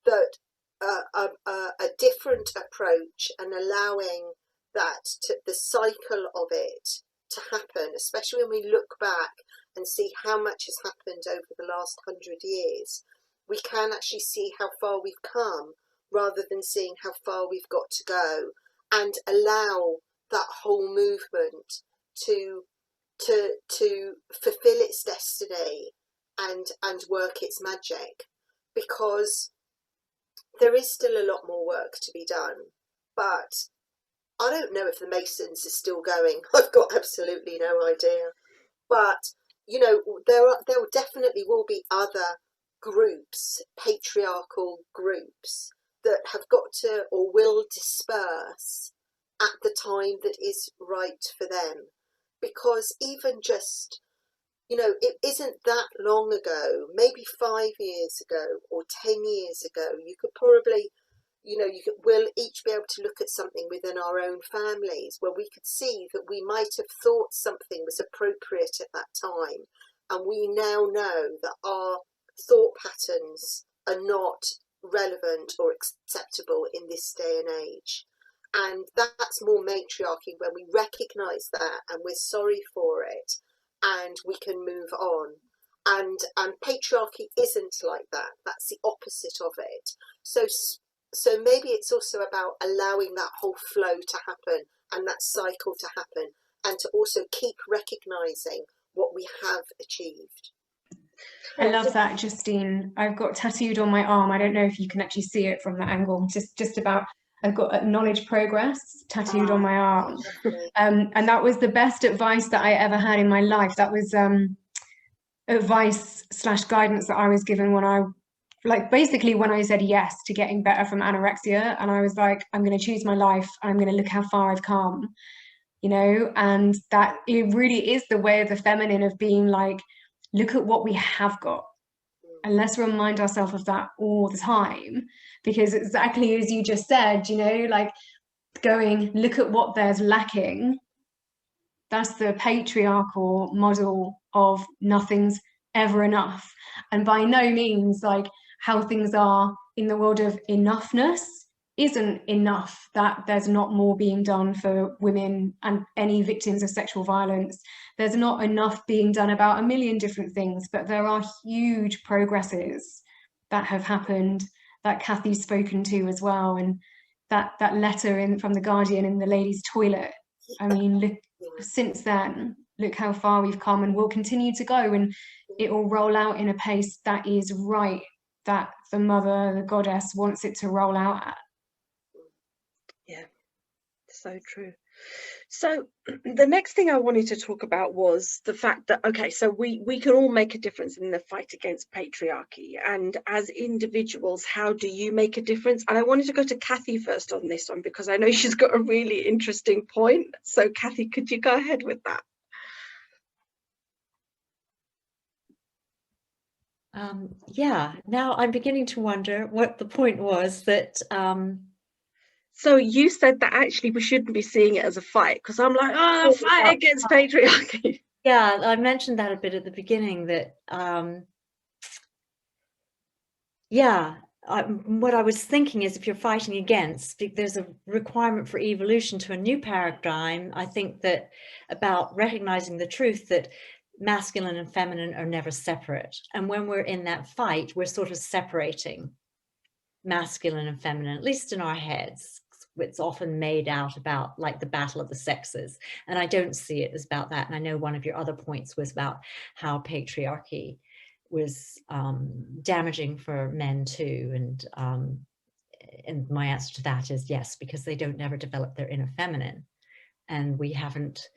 that a different approach and allowing that the cycle of it to happen, especially when we look back and see how much has happened over the last 100 years, we can actually see how far we've come rather than seeing how far we've got to go, and allow that whole movement to fulfill its destiny and work its magic, because there is still a lot more work to be done. But I don't know if the Masons are still going. I've got absolutely no idea. But, you know, there definitely will be other groups, patriarchal groups, that have got to or will disperse at the time that is right for them. Because even just, you know, it isn't that long ago, maybe 5 years ago or 10 years ago, you could probably, you know, we'll each be able to look at something within our own families where we could see that we might have thought something was appropriate at that time. And we now know that our thought patterns are not relevant or acceptable in this day and age. And that's more matriarchy, when we recognise that and we're sorry for it and we can move on. And patriarchy isn't like that. That's the opposite of it. So maybe it's also about allowing that whole flow to happen and that cycle to happen, and to also keep recognising what we have achieved. I love that, Justine. I've got tattooed on my arm. I don't know if you can actually see it from that angle. Just about, I've got acknowledge progress tattooed on my arm. And that was the best advice that I ever had in my life. That was advice / guidance that I was given when I, like, basically when I said yes to getting better from anorexia, and I was like, I'm going to choose my life, and I'm going to look how far I've come, you know. And that it really is the way of the feminine, of being like, look at what we have got, and let's remind ourselves of that all the time, because exactly as you just said, you know, like going, look at what there's lacking, That's the patriarchal model of nothing's ever enough. And by no means like how things are in the world of enoughness isn't enough, that there's not more being done for women and any victims of sexual violence. There's not enough being done about a million different things, but there are huge progresses that have happened that Cathy's spoken to as well. And that letter from the Guardian in the ladies' toilet, I mean, look, since then, look how far we've come, and we'll continue to go, and it will roll out in a pace that is right, that the mother, the goddess, wants it to roll out at. Yeah, so true. So the next thing I wanted to talk about was the fact that, okay, so we can all make a difference in the fight against patriarchy, and as individuals, how do you make a difference? And I wanted to go to Cathy first on this one, because I know she's got a really interesting point. So Cathy, could you go ahead with that? Yeah, now I'm beginning to wonder what the point was that so you said that actually we shouldn't be seeing it as a fight, because I'm like, oh, the fight against patriarchy. Yeah, I mentioned that a bit at the beginning, that what I was thinking is, if you're fighting against, there's a requirement for evolution to a new paradigm. I think that about recognizing the truth that masculine and feminine are never separate. And when we're in that fight, we're sort of separating masculine and feminine, at least in our heads. It's often made out about like the battle of the sexes. And I don't see it as about that. And I know one of your other points was about how patriarchy was damaging for men too. And my answer to that is yes, because they don't never develop their inner feminine. And we haven't,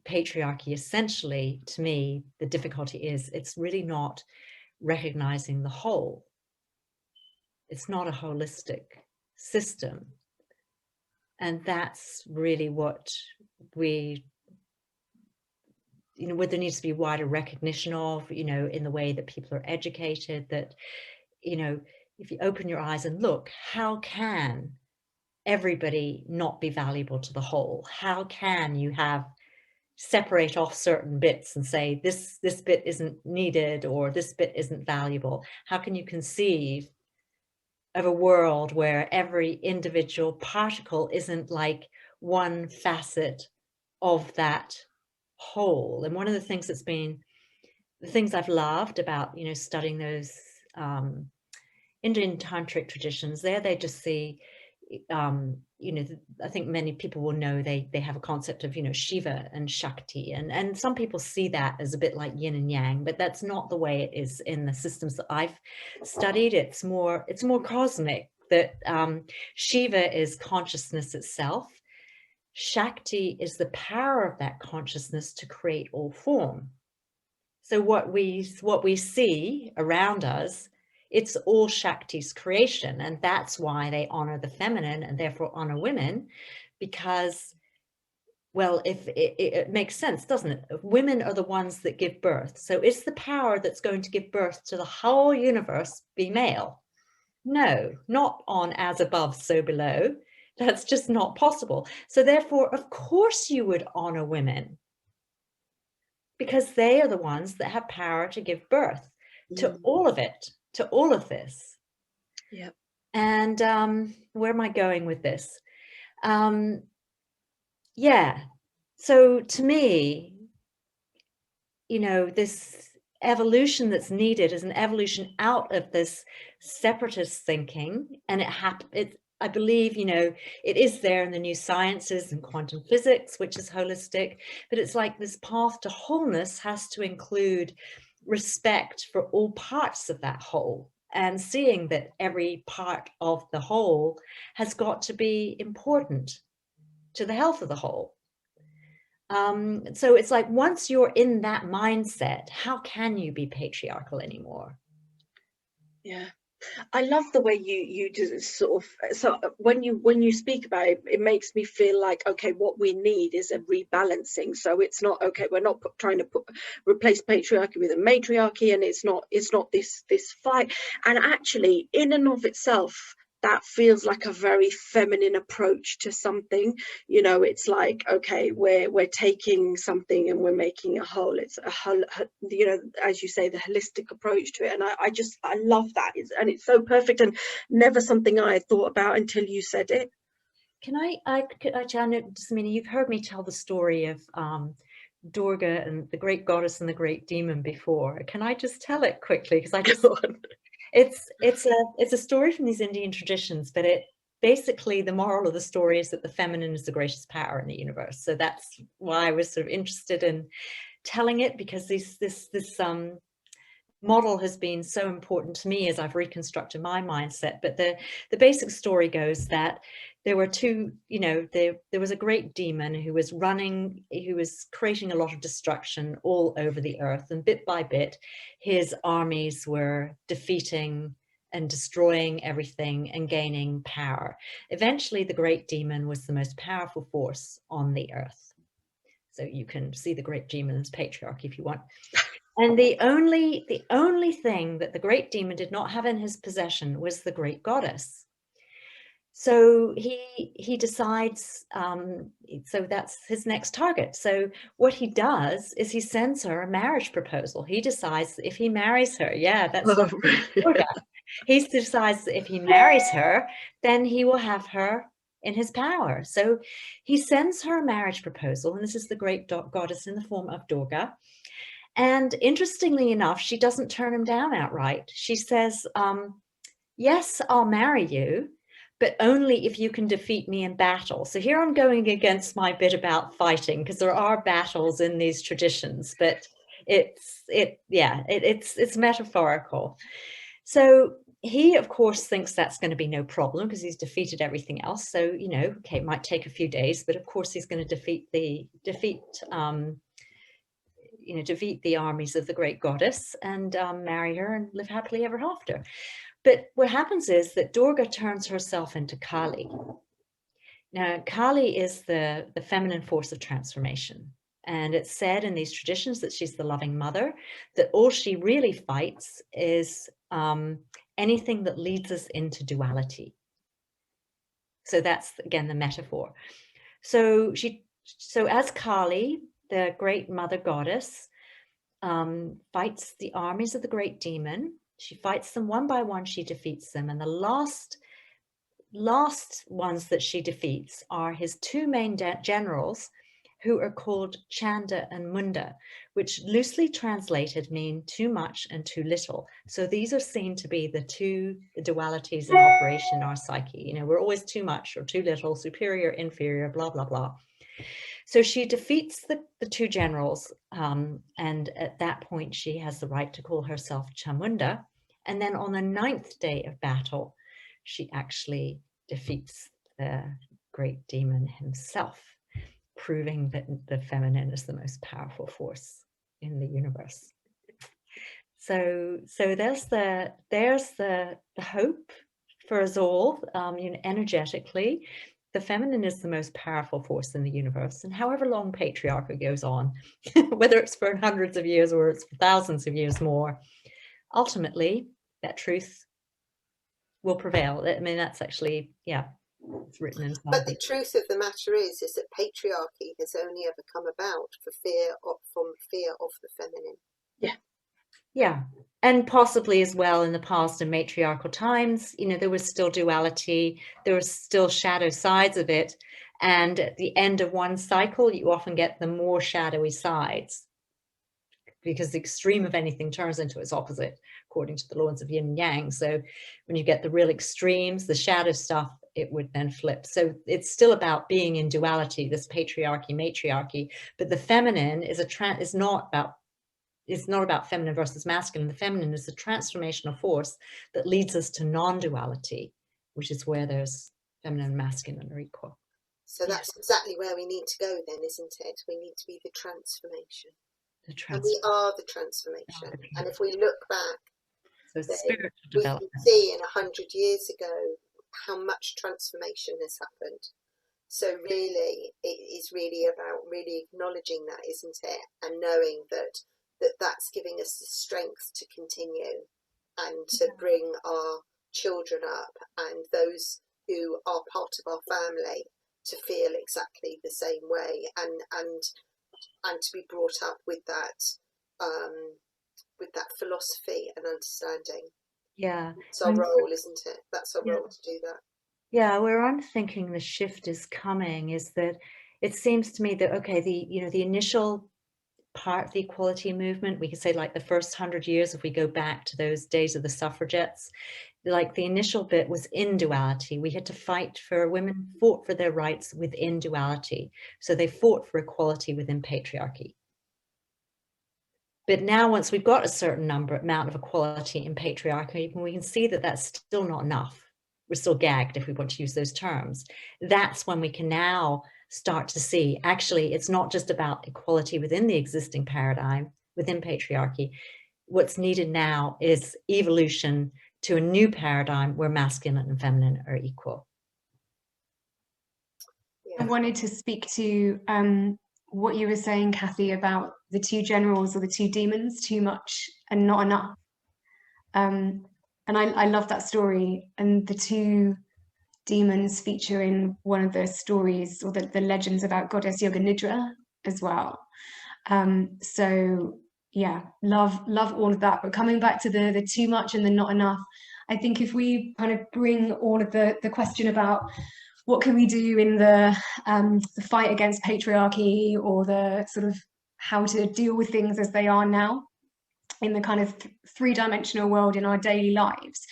patriarchy essentially, to me, the difficulty is it's really not recognizing the whole. It's not a holistic system. And that's really what we, what there needs to be wider recognition of, in the way that people are educated, that, if you open your eyes and look, how can everybody not be valuable to the whole? How can you separate off certain bits and say this bit isn't needed or this bit isn't valuable? How can you conceive of a world where every individual particle isn't like one facet of that whole? And one of the things that's been the things I've loved about, studying those Indian tantric traditions, they just see, I think many people will know they have a concept of, Shiva and Shakti, and some people see that as a bit like yin and yang, but that's not the way it is in the systems that I've studied. It's more cosmic, that Shiva is consciousness itself. Shakti is the power of that consciousness to create all form. So what we see around us, it's all Shakti's creation. And that's why they honor the feminine and therefore honor women, because, well, if it makes sense, doesn't it? Women are the ones that give birth. So is the power that's going to give birth to the whole universe be male? No, not on as above, so below. That's just not possible. So therefore, of course you would honor women, because they are the ones that have power to give birth to all of it, to all of this. Yeah. And where am I going with this? Yeah. So to me, this evolution that's needed is an evolution out of this separatist thinking. And I believe, it is there in the new sciences and quantum physics, which is holistic, but it's like this path to wholeness has to include respect for all parts of that whole, and seeing that every part of the whole has got to be important to the health of the whole. So it's like, once you're in that mindset, how can you be patriarchal anymore? Yeah. I love the way you just sort of, so when you speak about it, it makes me feel like, okay, what we need is a rebalancing. So it's not, okay, we're not trying to replace patriarchy with a matriarchy, and it's not this fight. And actually, in and of itself, that feels like a very feminine approach to something. You know, it's like, okay, we're taking something and we're making a whole. It's a whole, you know, as you say, the holistic approach to it. And I love that. And it's so perfect, and never something I had thought about until you said it. Can I Jasmina, you've heard me tell the story of Durga and the great goddess and the great demon before. Can I just tell it quickly? Because I just, it's a story from these Indian traditions, but it basically, the moral of the story is that the feminine is the greatest power in the universe. So that's why I was sort of interested in telling it, because this model has been so important to me as I've reconstructed my mindset. But the basic story goes that there were two, you know, there was a great demon who was creating a lot of destruction all over the earth, and bit by bit his armies were defeating and destroying everything and gaining power. Eventually the great demon was the most powerful force on the earth. So you can see the great demon as patriarchy if you want. And the only thing that the great demon did not have in his possession was the great goddess. So he decides, so that's his next target. So what he does is he sends her a marriage proposal. He decides if he marries her, he decides that if he marries her, then he will have her in his power. So he sends her a marriage proposal, and this is the great goddess in the form of Durga. And interestingly enough, she doesn't turn him down outright. She says, yes, I'll marry you, but only if you can defeat me in battle. So here I'm going against my bit about fighting, because there are battles in these traditions, but it's metaphorical. So he, of course, thinks that's going to be no problem because he's defeated everything else. So, you know, okay, it might take a few days, but of course he's going to defeat the armies of the great goddess and marry her and live happily ever after. But what happens is that Durga turns herself into Kali. Now, Kali is the feminine force of transformation. And it's said in these traditions that she's the loving mother, that all she really fights is anything that leads us into duality. So that's, again, the metaphor. So as Kali, the great mother goddess, fights the armies of the great demon. She fights them one by one, she defeats them. And the last ones that she defeats are his two main generals, who are called Chanda and Munda, which loosely translated mean too much and too little. So these are seen to be the dualities in operation in our psyche. You know, we're always too much or too little, superior, inferior, blah, blah, blah. So she defeats the two generals, and at that point she has the right to call herself Chamunda. And then on the 9th day of battle, she actually defeats the great demon himself, proving that the feminine is the most powerful force in the universe. So there's the hope for us all, you know, energetically. The feminine is the most powerful force in the universe, and however long patriarchy goes on, whether it's for hundreds of years or it's for thousands of years more, ultimately that truth will prevail. I mean, that's actually, yeah, it's written in. But the truth of the matter is that patriarchy has only ever come about from fear of the feminine. Yeah, and possibly as well in the past in matriarchal times, you know, there was still duality, there was still shadow sides of it, and at the end of one cycle you often get the more shadowy sides, because the extreme of anything turns into its opposite according to the laws of yin and yang. So when you get the real extremes, the shadow stuff, it would then flip. So it's still about being in duality, this patriarchy, matriarchy, but the feminine is it's not about feminine versus masculine. The feminine is a transformational force that leads us to non-duality, which is where there's feminine and masculine are equal. So that's exactly where we need to go then, isn't it? We need to be the transformation. And we are the transformation. And if we look back, so spiritual we development. can see in 100 years ago how much transformation has happened. So really, it is really about really acknowledging that, isn't it? And knowing that's giving us the strength to continue and to bring our children up and those who are part of our family to feel exactly the same way, and to be brought up with that philosophy and understanding. Yeah. It's our role, isn't it? That's our role to do that. Yeah, where I'm thinking the shift is coming is that it seems to me that, okay, the initial part of the equality movement, we could say like the first 100 years, if we go back to those days of the suffragettes, like the initial bit was in duality. We had to fight for, women fought for their rights within duality. So they fought for equality within patriarchy. But now, once we've got a certain amount of equality in patriarchy, we can see that that's still not enough. We're still gagged, if we want to use those terms. That's when we can now start to see, actually, it's not just about equality within the existing paradigm, within patriarchy. What's needed now is evolution to a new paradigm where masculine and feminine are equal. I wanted to speak to what you were saying, Cathy, about the two generals or the two demons, too much and not enough. And I love that story. And the two demons feature in one of the stories or the legends about goddess Yoga Nidra as well. So yeah, love all of that. But coming back to the too much and the not enough, I think if we kind of bring all of the question about what can we do in the fight against patriarchy, or the sort of how to deal with things as they are now in the kind of three-dimensional world in our daily lives,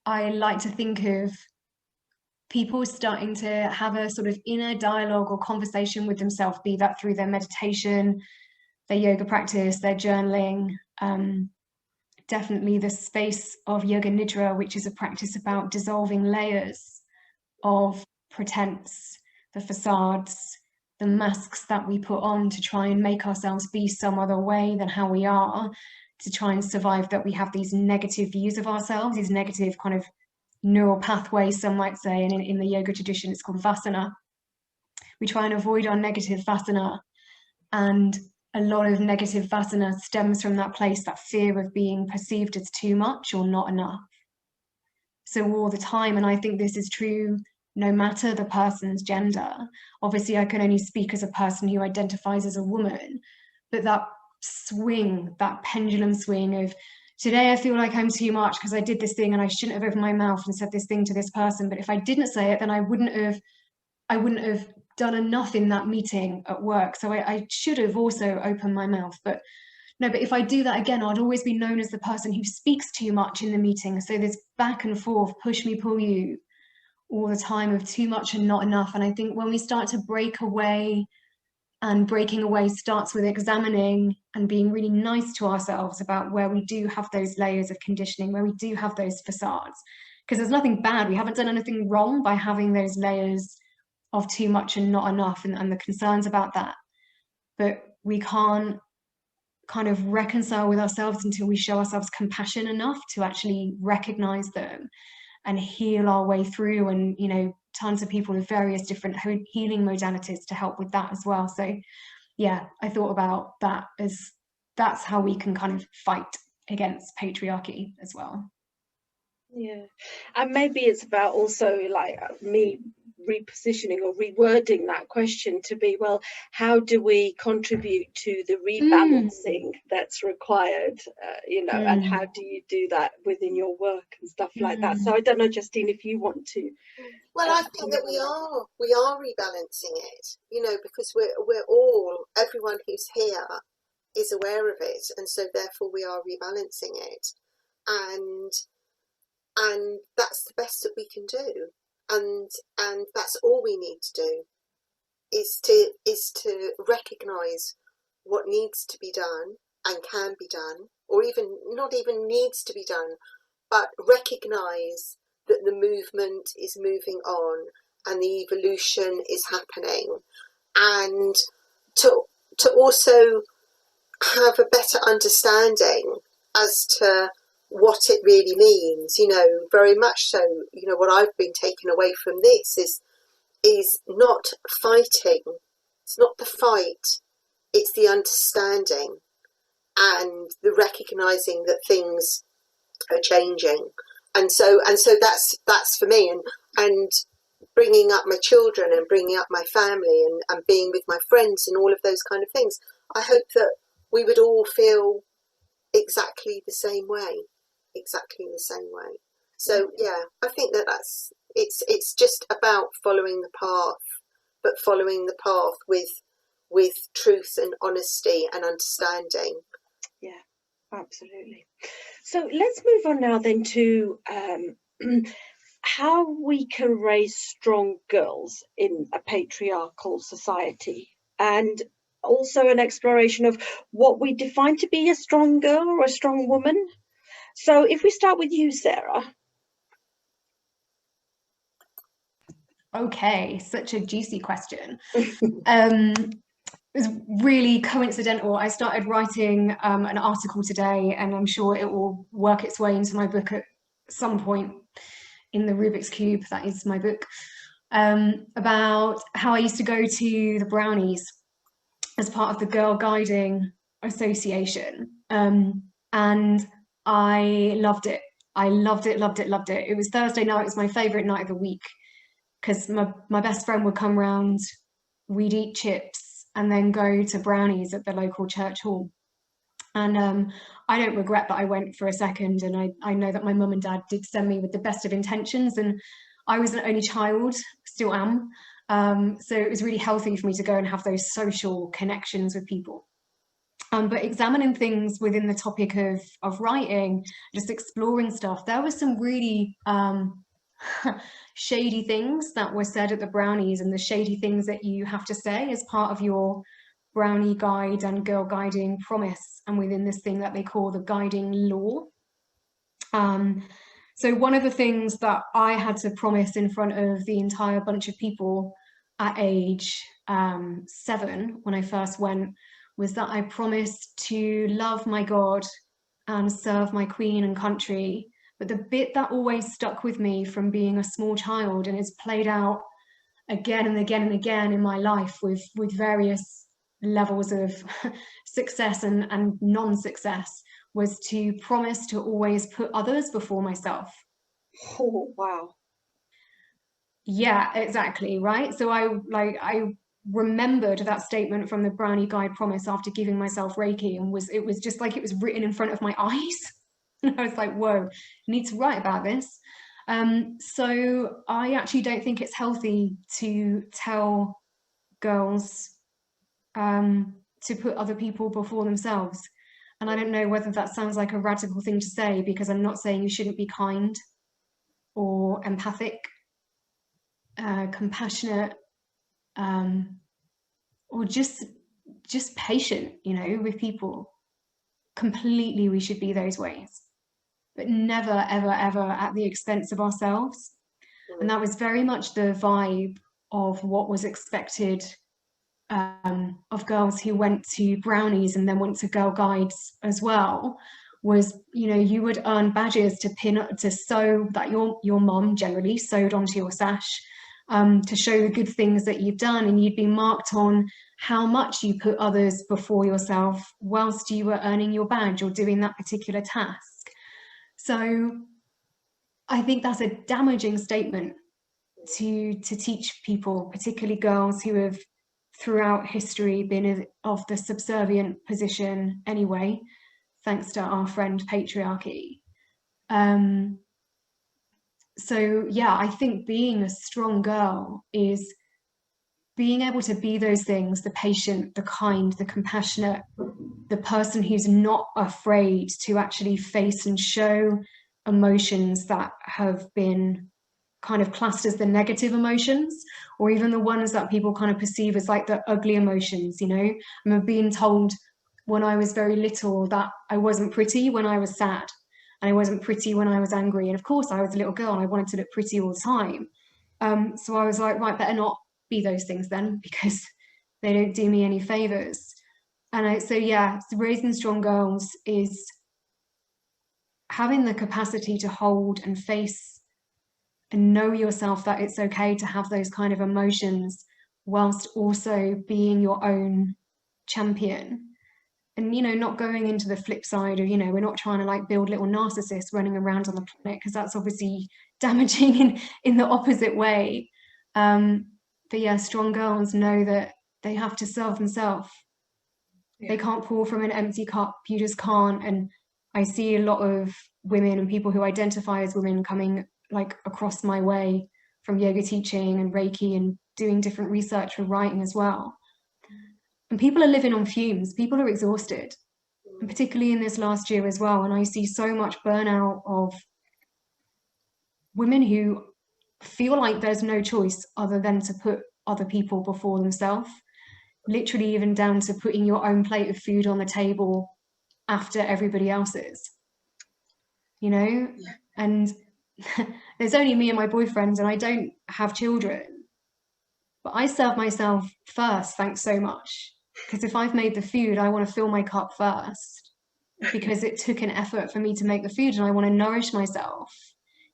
I like to think of people starting to have a sort of inner dialogue or conversation with themselves, be that through their meditation, their yoga practice, their journaling. Definitely the space of Yoga Nidra, which is a practice about dissolving layers of pretense, the facades, the masks that we put on to try and make ourselves be some other way than how we are, to try and survive that we have these negative views of ourselves, these negative kind of neural pathways, some might say, and in the yoga tradition it's called vasana. We try and avoid our negative vasana, and a lot of negative vasana stems from that place, that fear of being perceived as too much or not enough. So all the time, and I think this is true no matter the person's gender. Obviously, I can only speak as a person who identifies as a woman, but that swing, that pendulum swing of, today I feel like I'm too much because I did this thing and I shouldn't have opened my mouth and said this thing to this person, but if I didn't say it, then I wouldn't have done enough in that meeting at work, so I should have also opened my mouth. But no, but if I do that again, I'd always be known as the person who speaks too much in the meeting. So this back and forth, push me, pull you, all the time of too much and not enough. And I think when we start to break away, and breaking away starts with examining and being really nice to ourselves about where we do have those layers of conditioning, where we do have those facades, because there's nothing bad. We haven't done anything wrong by having those layers of too much and not enough, and the concerns about that. But we can't kind of reconcile with ourselves until we show ourselves compassion enough to actually recognize them and heal our way through. And, you know, tons of people with various different healing modalities to help with that as well. So yeah, I thought about that as that's how we can kind of fight against patriarchy as well. Yeah, and maybe it's about also like me repositioning or rewording that question to be, well, how do we contribute to the rebalancing that's required, and how do you do that within your work and stuff like that? So I don't know, Justine, if you want to. Well, I think that we are rebalancing it, because we're all, everyone who's here is aware of it, and so therefore we are rebalancing it, and that's the best that we can do, and that's all we need to do is to recognize what needs to be done and can be done, or even not even needs to be done, but recognize that the movement is moving on and the evolution is happening, and to also have a better understanding as to what it really means, very much so. What I've been taken away from this is not fighting. It's not the fight, it's the understanding and the recognizing that things are changing. And so that's for me, and bringing up my children and bringing up my family and being with my friends and all of those kind of things. I hope that we would all feel exactly the same way. So yeah, I think that's it's just about following the path, but following the path with truth and honesty and understanding. Yeah, absolutely. So let's move on now then to how we can raise strong girls in a patriarchal society, and also an exploration of what we define to be a strong girl or a strong woman. So if we start with you, Sarah. Okay, such a juicy question. It was really coincidental. I started writing an article today, and I'm sure it will work its way into my book at some point in the Rubik's Cube, that is my book, about how I used to go to the Brownies as part of the Girl Guiding Association. And I loved it. I loved it. It was Thursday night. It was my favourite night of the week because my best friend would come round, we'd eat chips, and then go to Brownies at the local church hall. And I don't regret that I went for a second, and I know that my mum and dad did send me with the best of intentions, and I was an only child, still am, so it was really healthy for me to go and have those social connections with people. But examining things within the topic of writing, just exploring stuff, there was some really shady things that were said at the Brownies, and the shady things that you have to say as part of your Brownie guide and girl guiding promise, and within this thing that they call the guiding law. So one of the things that I had to promise in front of the entire bunch of people at age 7 when I first went was that I promised to love my God and serve my queen and country. But the bit that always stuck with me from being a small child, and it's played out again and again and again in my life with various levels of success and non-success, was to promise to always put others before myself. Oh, wow. Yeah, exactly, right? So I remembered that statement from the Brownie Guide promise after giving myself Reiki, and it was just like it was written in front of my eyes. And I was like, whoa, I need to write about this. So I actually don't think it's healthy to tell girls to put other people before themselves. And I don't know whether that sounds like a radical thing to say, because I'm not saying you shouldn't be kind or empathic, compassionate, or just patient, you know, with people. Completely, we should be those ways, but never, ever, ever at the expense of ourselves. And that was very much the vibe of what was expected of girls who went to Brownies and then went to Girl Guides as well. Was, you know, you would earn badges to sew that your mom generally sewed onto your sash, to show the good things that you've done, and you'd be marked on how much you put others before yourself whilst you were earning your badge or doing that particular task. So I think that's a damaging statement to teach people, particularly girls who have throughout history been of the subservient position anyway, thanks to our friend patriarchy. So yeah, I think being a strong girl is being able to be those things: the patient, the kind, the compassionate, the person who's not afraid to actually face and show emotions that have been kind of classed as the negative emotions, or even the ones that people kind of perceive as like the ugly emotions. You know, I remember being told when I was very little that I wasn't pretty when I was sad, and I wasn't pretty when I was angry. And of course I was a little girl and I wanted to look pretty all the time. So I was like, right, better not be those things then, because they don't do me any favors. And so yeah, so raising strong girls is having the capacity to hold and face and know yourself that it's okay to have those kind of emotions, whilst also being your own champion. And, you know, not going into the flip side of, you know, we're not trying to like build little narcissists running around on the planet, because that's obviously damaging in the opposite way. But yeah, strong girls know that they have to serve themselves. They can't pour from an empty cup. You just can't. And I see a lot of women and people who identify as women coming like across my way from yoga teaching and Reiki and doing different research for writing as well. And people are living on fumes. People are exhausted, and particularly in this last year as well. And I see so much burnout of women who feel like there's no choice other than to put other people before themselves. Literally even down to putting your own plate of food on the table after everybody else's, you know? Yeah. And there's only me and my boyfriend, and I don't have children, but I serve myself first, thanks so much. Because if I've made the food, I want to fill my cup first, because it took an effort for me to make the food and I want to nourish myself.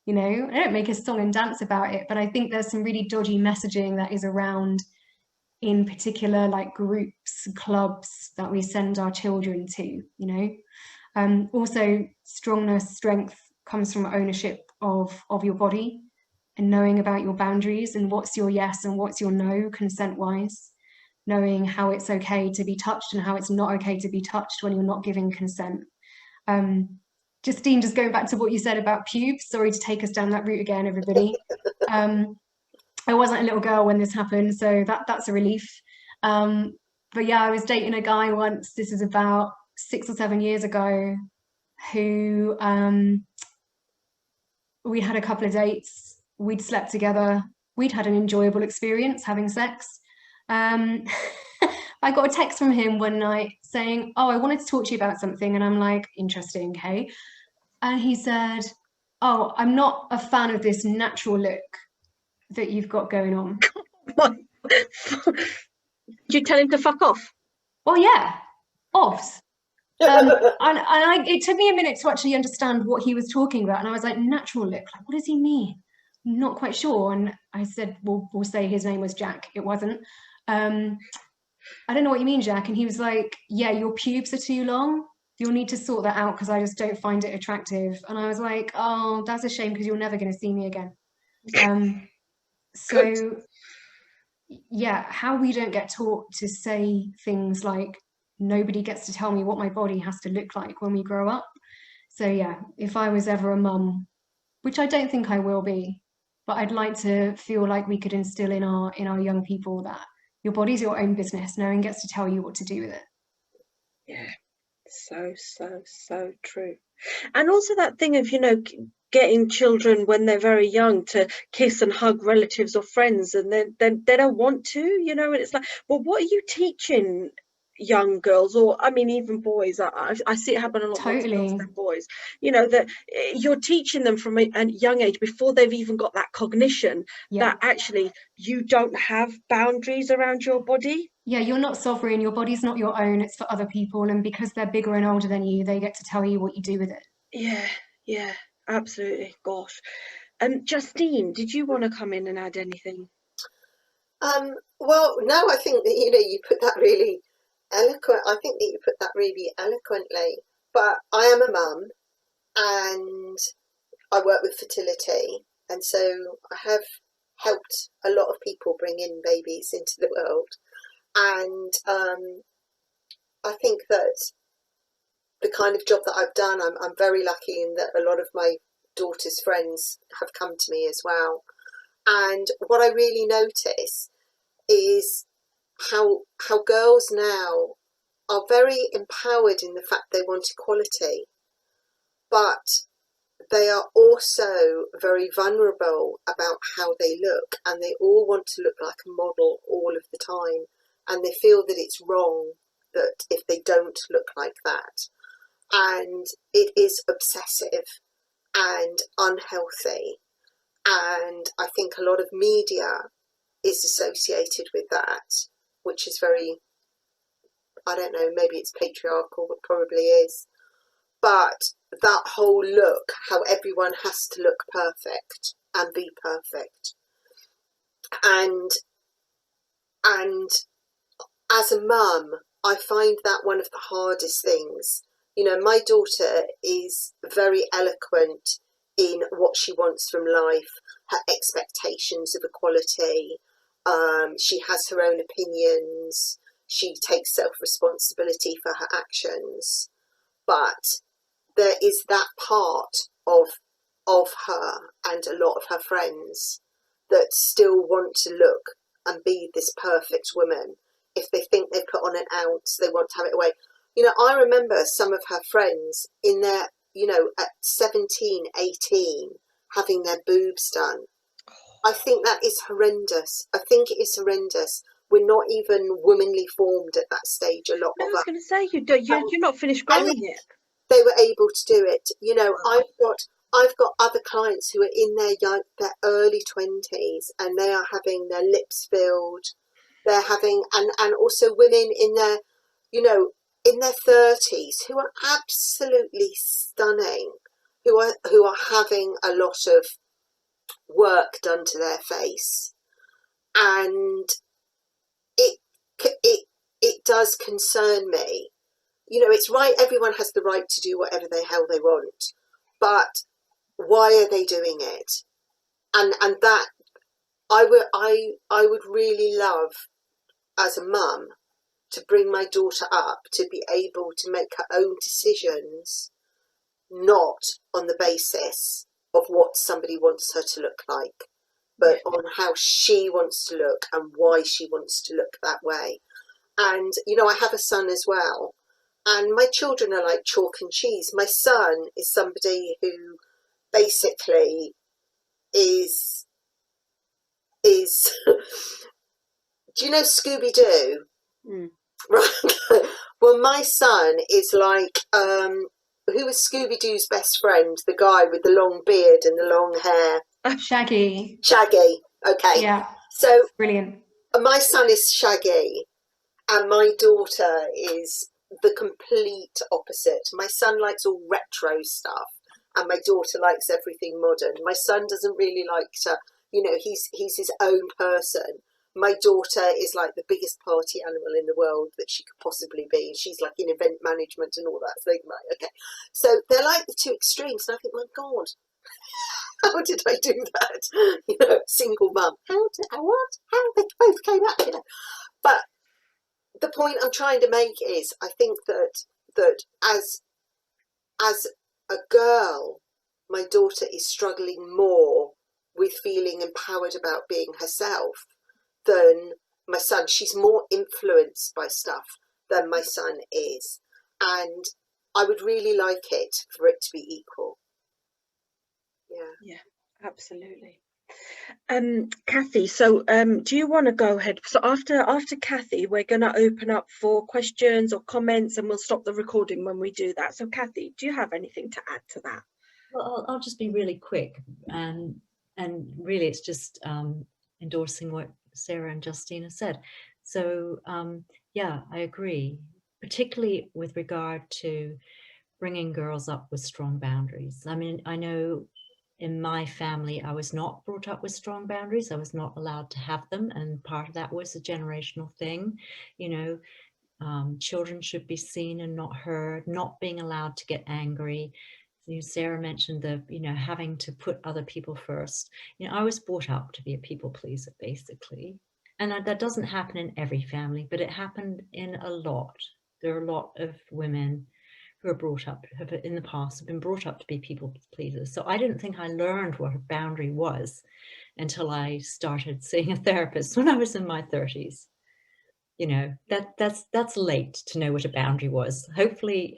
You know, I don't make a song and dance about it, but I think there's some really dodgy messaging that is around in particular, like groups, clubs that we send our children to, you know. Also, strength comes from ownership of your body and knowing about your boundaries and what's your yes and what's your no, consent-wise. Knowing how it's okay to be touched and how it's not okay to be touched when you're not giving consent. Justine, just going back to what you said about pubes, sorry to take us down that route again, everybody. I wasn't a little girl when this happened, so that's a relief. But yeah, I was dating a guy once, this is about 6 or 7 years ago, who we had a couple of dates, we'd slept together, we'd had an enjoyable experience having sex. I got a text from him one night saying, oh, I wanted to talk to you about something. And I'm like, interesting, okay. And he said, oh, I'm not a fan of this natural look that you've got going on. Did you tell him to fuck off? Well, yeah, obvs. It took me a minute to actually understand what he was talking about. And I was like, natural look, like, what does he mean? I'm not quite sure. And I said, well, we'll say his name was Jack. It wasn't. I don't know what you mean, Jack. And he was like, yeah, your pubes are too long. You'll need to sort that out because I just don't find it attractive. And I was like, oh, that's a shame because you're never going to see me again. So yeah, how we don't get taught to say things like, nobody gets to tell me what my body has to look like when we grow up. So yeah, if I was ever a mum, which I don't think I will be, but I'd like to feel like we could instill in our young people that your body's your own business. No one gets to tell you what to do with it. Yeah, so true. And also that thing of, you know, getting children when they're very young to kiss and hug relatives or friends, and then they don't want to, you know, and it's like, well, what are you teaching young girls, or I mean even boys? I see it happen a lot more to girls than boys, you know, that you're teaching them from a young age before they've even got that cognition that actually you don't have boundaries around your body. Yeah, you're not sovereign, your body's not your own, it's for other people, and because they're bigger and older than you, they get to tell you what you do with it. Yeah, absolutely. Gosh. Justine, did you want to come in and add anything? Well, no, I think that, you know, you put that really eloquently. But I am a mum and I work with fertility, and so I have helped a lot of people bring in babies into the world. And I think that the kind of job that I've done, I'm very lucky in that a lot of my daughter's friends have come to me as well. And what I really notice is how girls now are very empowered in the fact they want equality, but they are also very vulnerable about how they look, and they all want to look like a model all of the time, and they feel that it's wrong that if they don't look like that, and it is obsessive and unhealthy. And I think a lot of media is associated with that, which is very, I don't know, maybe it's patriarchal, it probably is. But that whole look, how everyone has to look perfect and be perfect. And as a mum, I find that one of the hardest things. You know, my daughter is very eloquent in what she wants from life, her expectations of equality. She has her own opinions. She takes self-responsibility for her actions. But there is that part of her and a lot of her friends that still want to look and be this perfect woman. If they think they've put on an ounce, they want to have it away. You know, I remember some of her friends in their, you know, at 17, 18, having their boobs done. I think that is horrendous. I think it is horrendous. We're not even womanly formed at that stage, a lot I of was us. going to say, you're not finished growing yet. They were able to do it. You know, I've got other clients who are in their early 20s, and they are having their lips filled. They're having, and also women in their, you know, in their 30s who are absolutely stunning, who are having a lot of work done to their face, and it does concern me. You know, it's right, everyone has the right to do whatever the hell they want, but why are they doing it? And that I would really love, as a mum, to bring my daughter up to be able to make her own decisions, not on the basis of what somebody wants her to look like, but on how she wants to look and why she wants to look that way. And, you know, I have a son as well, and my children are like chalk and cheese. My son is somebody who basically is do you know Scooby-Doo? Mm. Right. Well, my son is like, who was Scooby-Doo's best friend? The guy with the long beard and the long hair. Shaggy. Shaggy. Okay. Yeah. So Brilliant. my son is Shaggy, and my daughter is the complete opposite. My son likes all retro stuff, and my daughter likes everything modern. My son doesn't really like to, you know, he's his own person. My daughter is like the biggest party animal in the world that she could possibly be. She's like in event management and all that thing, right? Okay. So they're like the two extremes, and I think, my God, how did I do that? You know, single mum. How they both came out, you know. But the point I'm trying to make is, I think that as a girl, my daughter is struggling more with feeling empowered about being herself than my son. She's more influenced by stuff than my son is, and I would really like it for it to be equal. Yeah, absolutely. Cathy, so do you want to go ahead? So after Cathy, we're going to open up for questions or comments, and we'll stop the recording when we do that. So Cathy, do you have anything to add to that? Well, I'll just be really quick, and really it's just endorsing what Sarah and Justine have said. So yeah, I agree, particularly with regard to bringing girls up with strong boundaries. I mean, I know in my family, I was not brought up with strong boundaries. I was not allowed to have them. And part of that was a generational thing. You know, children should be seen and not heard, not being allowed to get angry. You know, Sarah mentioned the, you know, having to put other people first. You know, I was brought up to be a people pleaser, basically. And that doesn't happen in every family, but it happened in a lot. There are a lot of women who are brought up, have in the past, have been brought up to be people pleasers. So I didn't think I learned what a boundary was until I started seeing a therapist when I was in my 30s. You know, that's late to know what a boundary was. Hopefully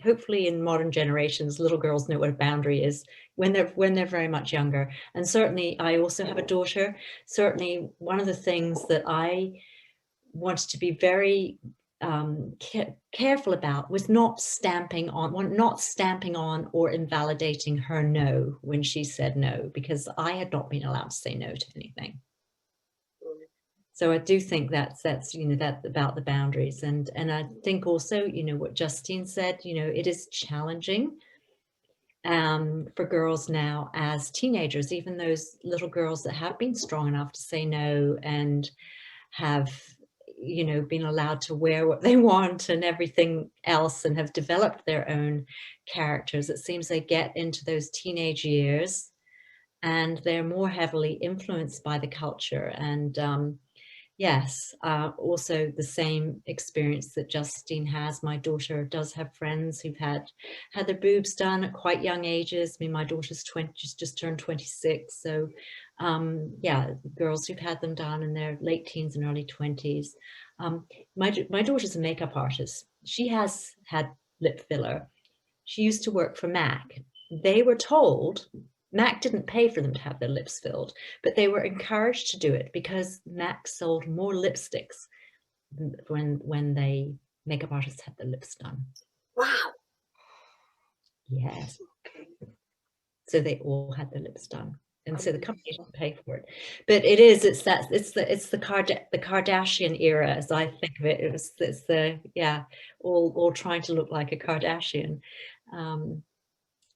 in modern generations, little girls know what a boundary is when they're very much younger. And certainly I also have a daughter. Certainly one of the things that I wanted to be very careful about was not stamping on or invalidating her no when she said no, because I had not been allowed to say no to anything. So I do think that's you know, that about the boundaries, and I think also, you know, what Justine said, you know, it is challenging for girls now as teenagers, even those little girls that have been strong enough to say no and have, you know, been allowed to wear what they want and everything else, and have developed their own characters, it seems they get into those teenage years and they're more heavily influenced by the culture. And yes, also the same experience that Justine has. My daughter does have friends who've had their boobs done at quite young ages. I mean, my daughter's just turned 26. So yeah, girls who've had them done in their late teens and early 20s. My daughter's a makeup artist. She has had lip filler. She used to work for MAC. They were told, MAC didn't pay for them to have their lips filled, but they were encouraged to do it because MAC sold more lipsticks when they makeup artists had their lips done. Wow. Yes. So they all had their lips done. And so the company didn't pay for it. But it's the Kardashian era, as I think of it. It's the, yeah, all trying to look like a Kardashian.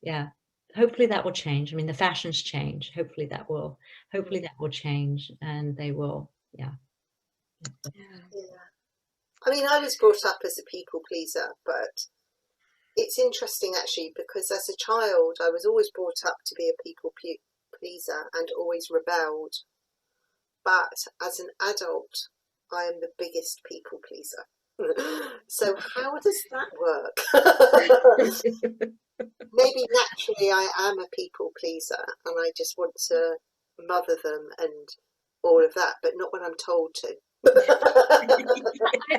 Yeah. Hopefully that will change. I mean, the fashions change. Hopefully that will change, and they will. Yeah. I mean, I was brought up as a people pleaser, but it's interesting actually, because as a child, I was always brought up to be a people pleaser and always rebelled. But as an adult, I am the biggest people pleaser. So how does that work? Maybe naturally I am a people pleaser and I just want to mother them and all of that, but not when I'm told to.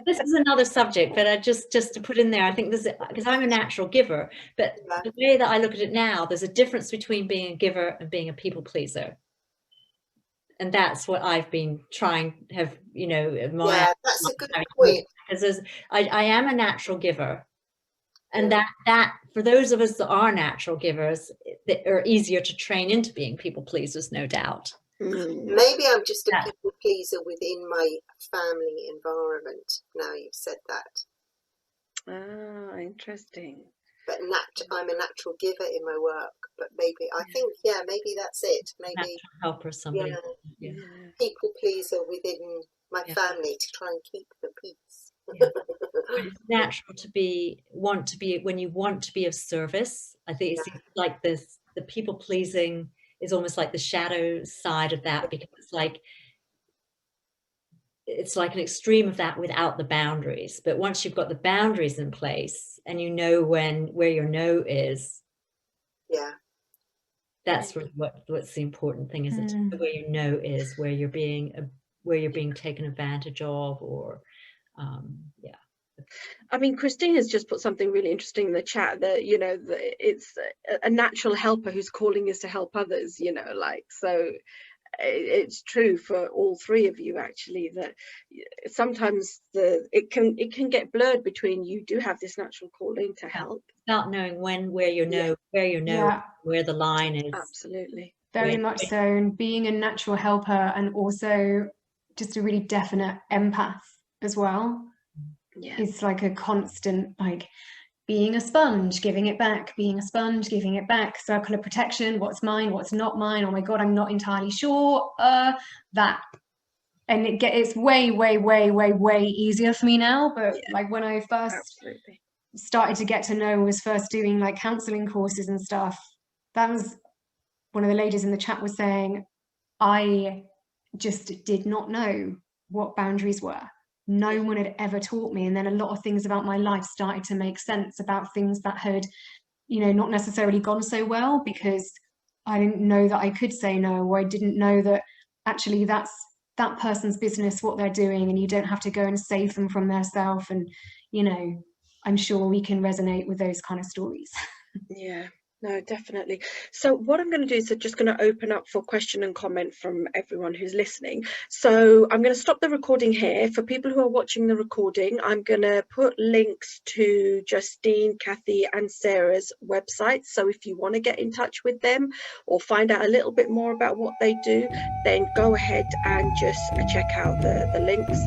This is another subject, but just to put in there, I think this, because I'm a natural giver, but the way that I look at it now, there's a difference between being a giver and being a people pleaser. And that's what I've been trying to have, you know, yeah, that's a good point. Because I am a natural giver. And that for those of us that are natural givers, that are easier to train into being people pleasers, no doubt. Maybe I'm just a people pleaser within my family environment. Now you've said that. Ah, interesting. But I'm a natural giver in my work. But maybe I think, yeah, maybe that's it. Maybe natural helper, somebody. Yeah. People pleaser within my family to try and keep the peace. Yeah. It's natural to want to be when you want to be of service. I think it's like this, the people pleasing is almost like the shadow side of that, because it's like an extreme of that without the boundaries. But once you've got the boundaries in place and you know where your no is, that's really what's the important thing, is where your no is, where you're being taken advantage of, or I mean, Christine has just put something really interesting in the chat, that, you know, it's a natural helper who's calling us to help others, you know, like, so it's true for all three of you actually, that sometimes it can get blurred between, you do have this natural calling to help, without knowing where the line is. Absolutely. Very much so. And being a natural helper, and also just a really definite empath as well. Yeah. It's like a constant, like, being a sponge, giving it back, being a sponge, giving it back, circle of protection, what's mine, what's not mine, oh my God, I'm not entirely sure, that. And it's way easier for me now, but like when I first started to get to know, was first doing like counseling courses and stuff, that was one of the ladies in the chat was saying, I just did not know what boundaries were. No one had ever taught me. And then a lot of things about my life started to make sense, about things that had, you know, not necessarily gone so well, because I didn't know that I could say no, or I didn't know that actually that's that person's business, what they're doing, and you don't have to go and save them from their self. And, you know, I'm sure we can resonate with those kind of stories. Yeah. No, definitely. So what I'm going to do is I'm just going to open up for question and comment from everyone who's listening. So I'm going to stop the recording here. For people who are watching the recording, I'm going to put links to Justine, Cathy and Sarah's websites. So if you want to get in touch with them or find out a little bit more about what they do, then go ahead and just check out the links.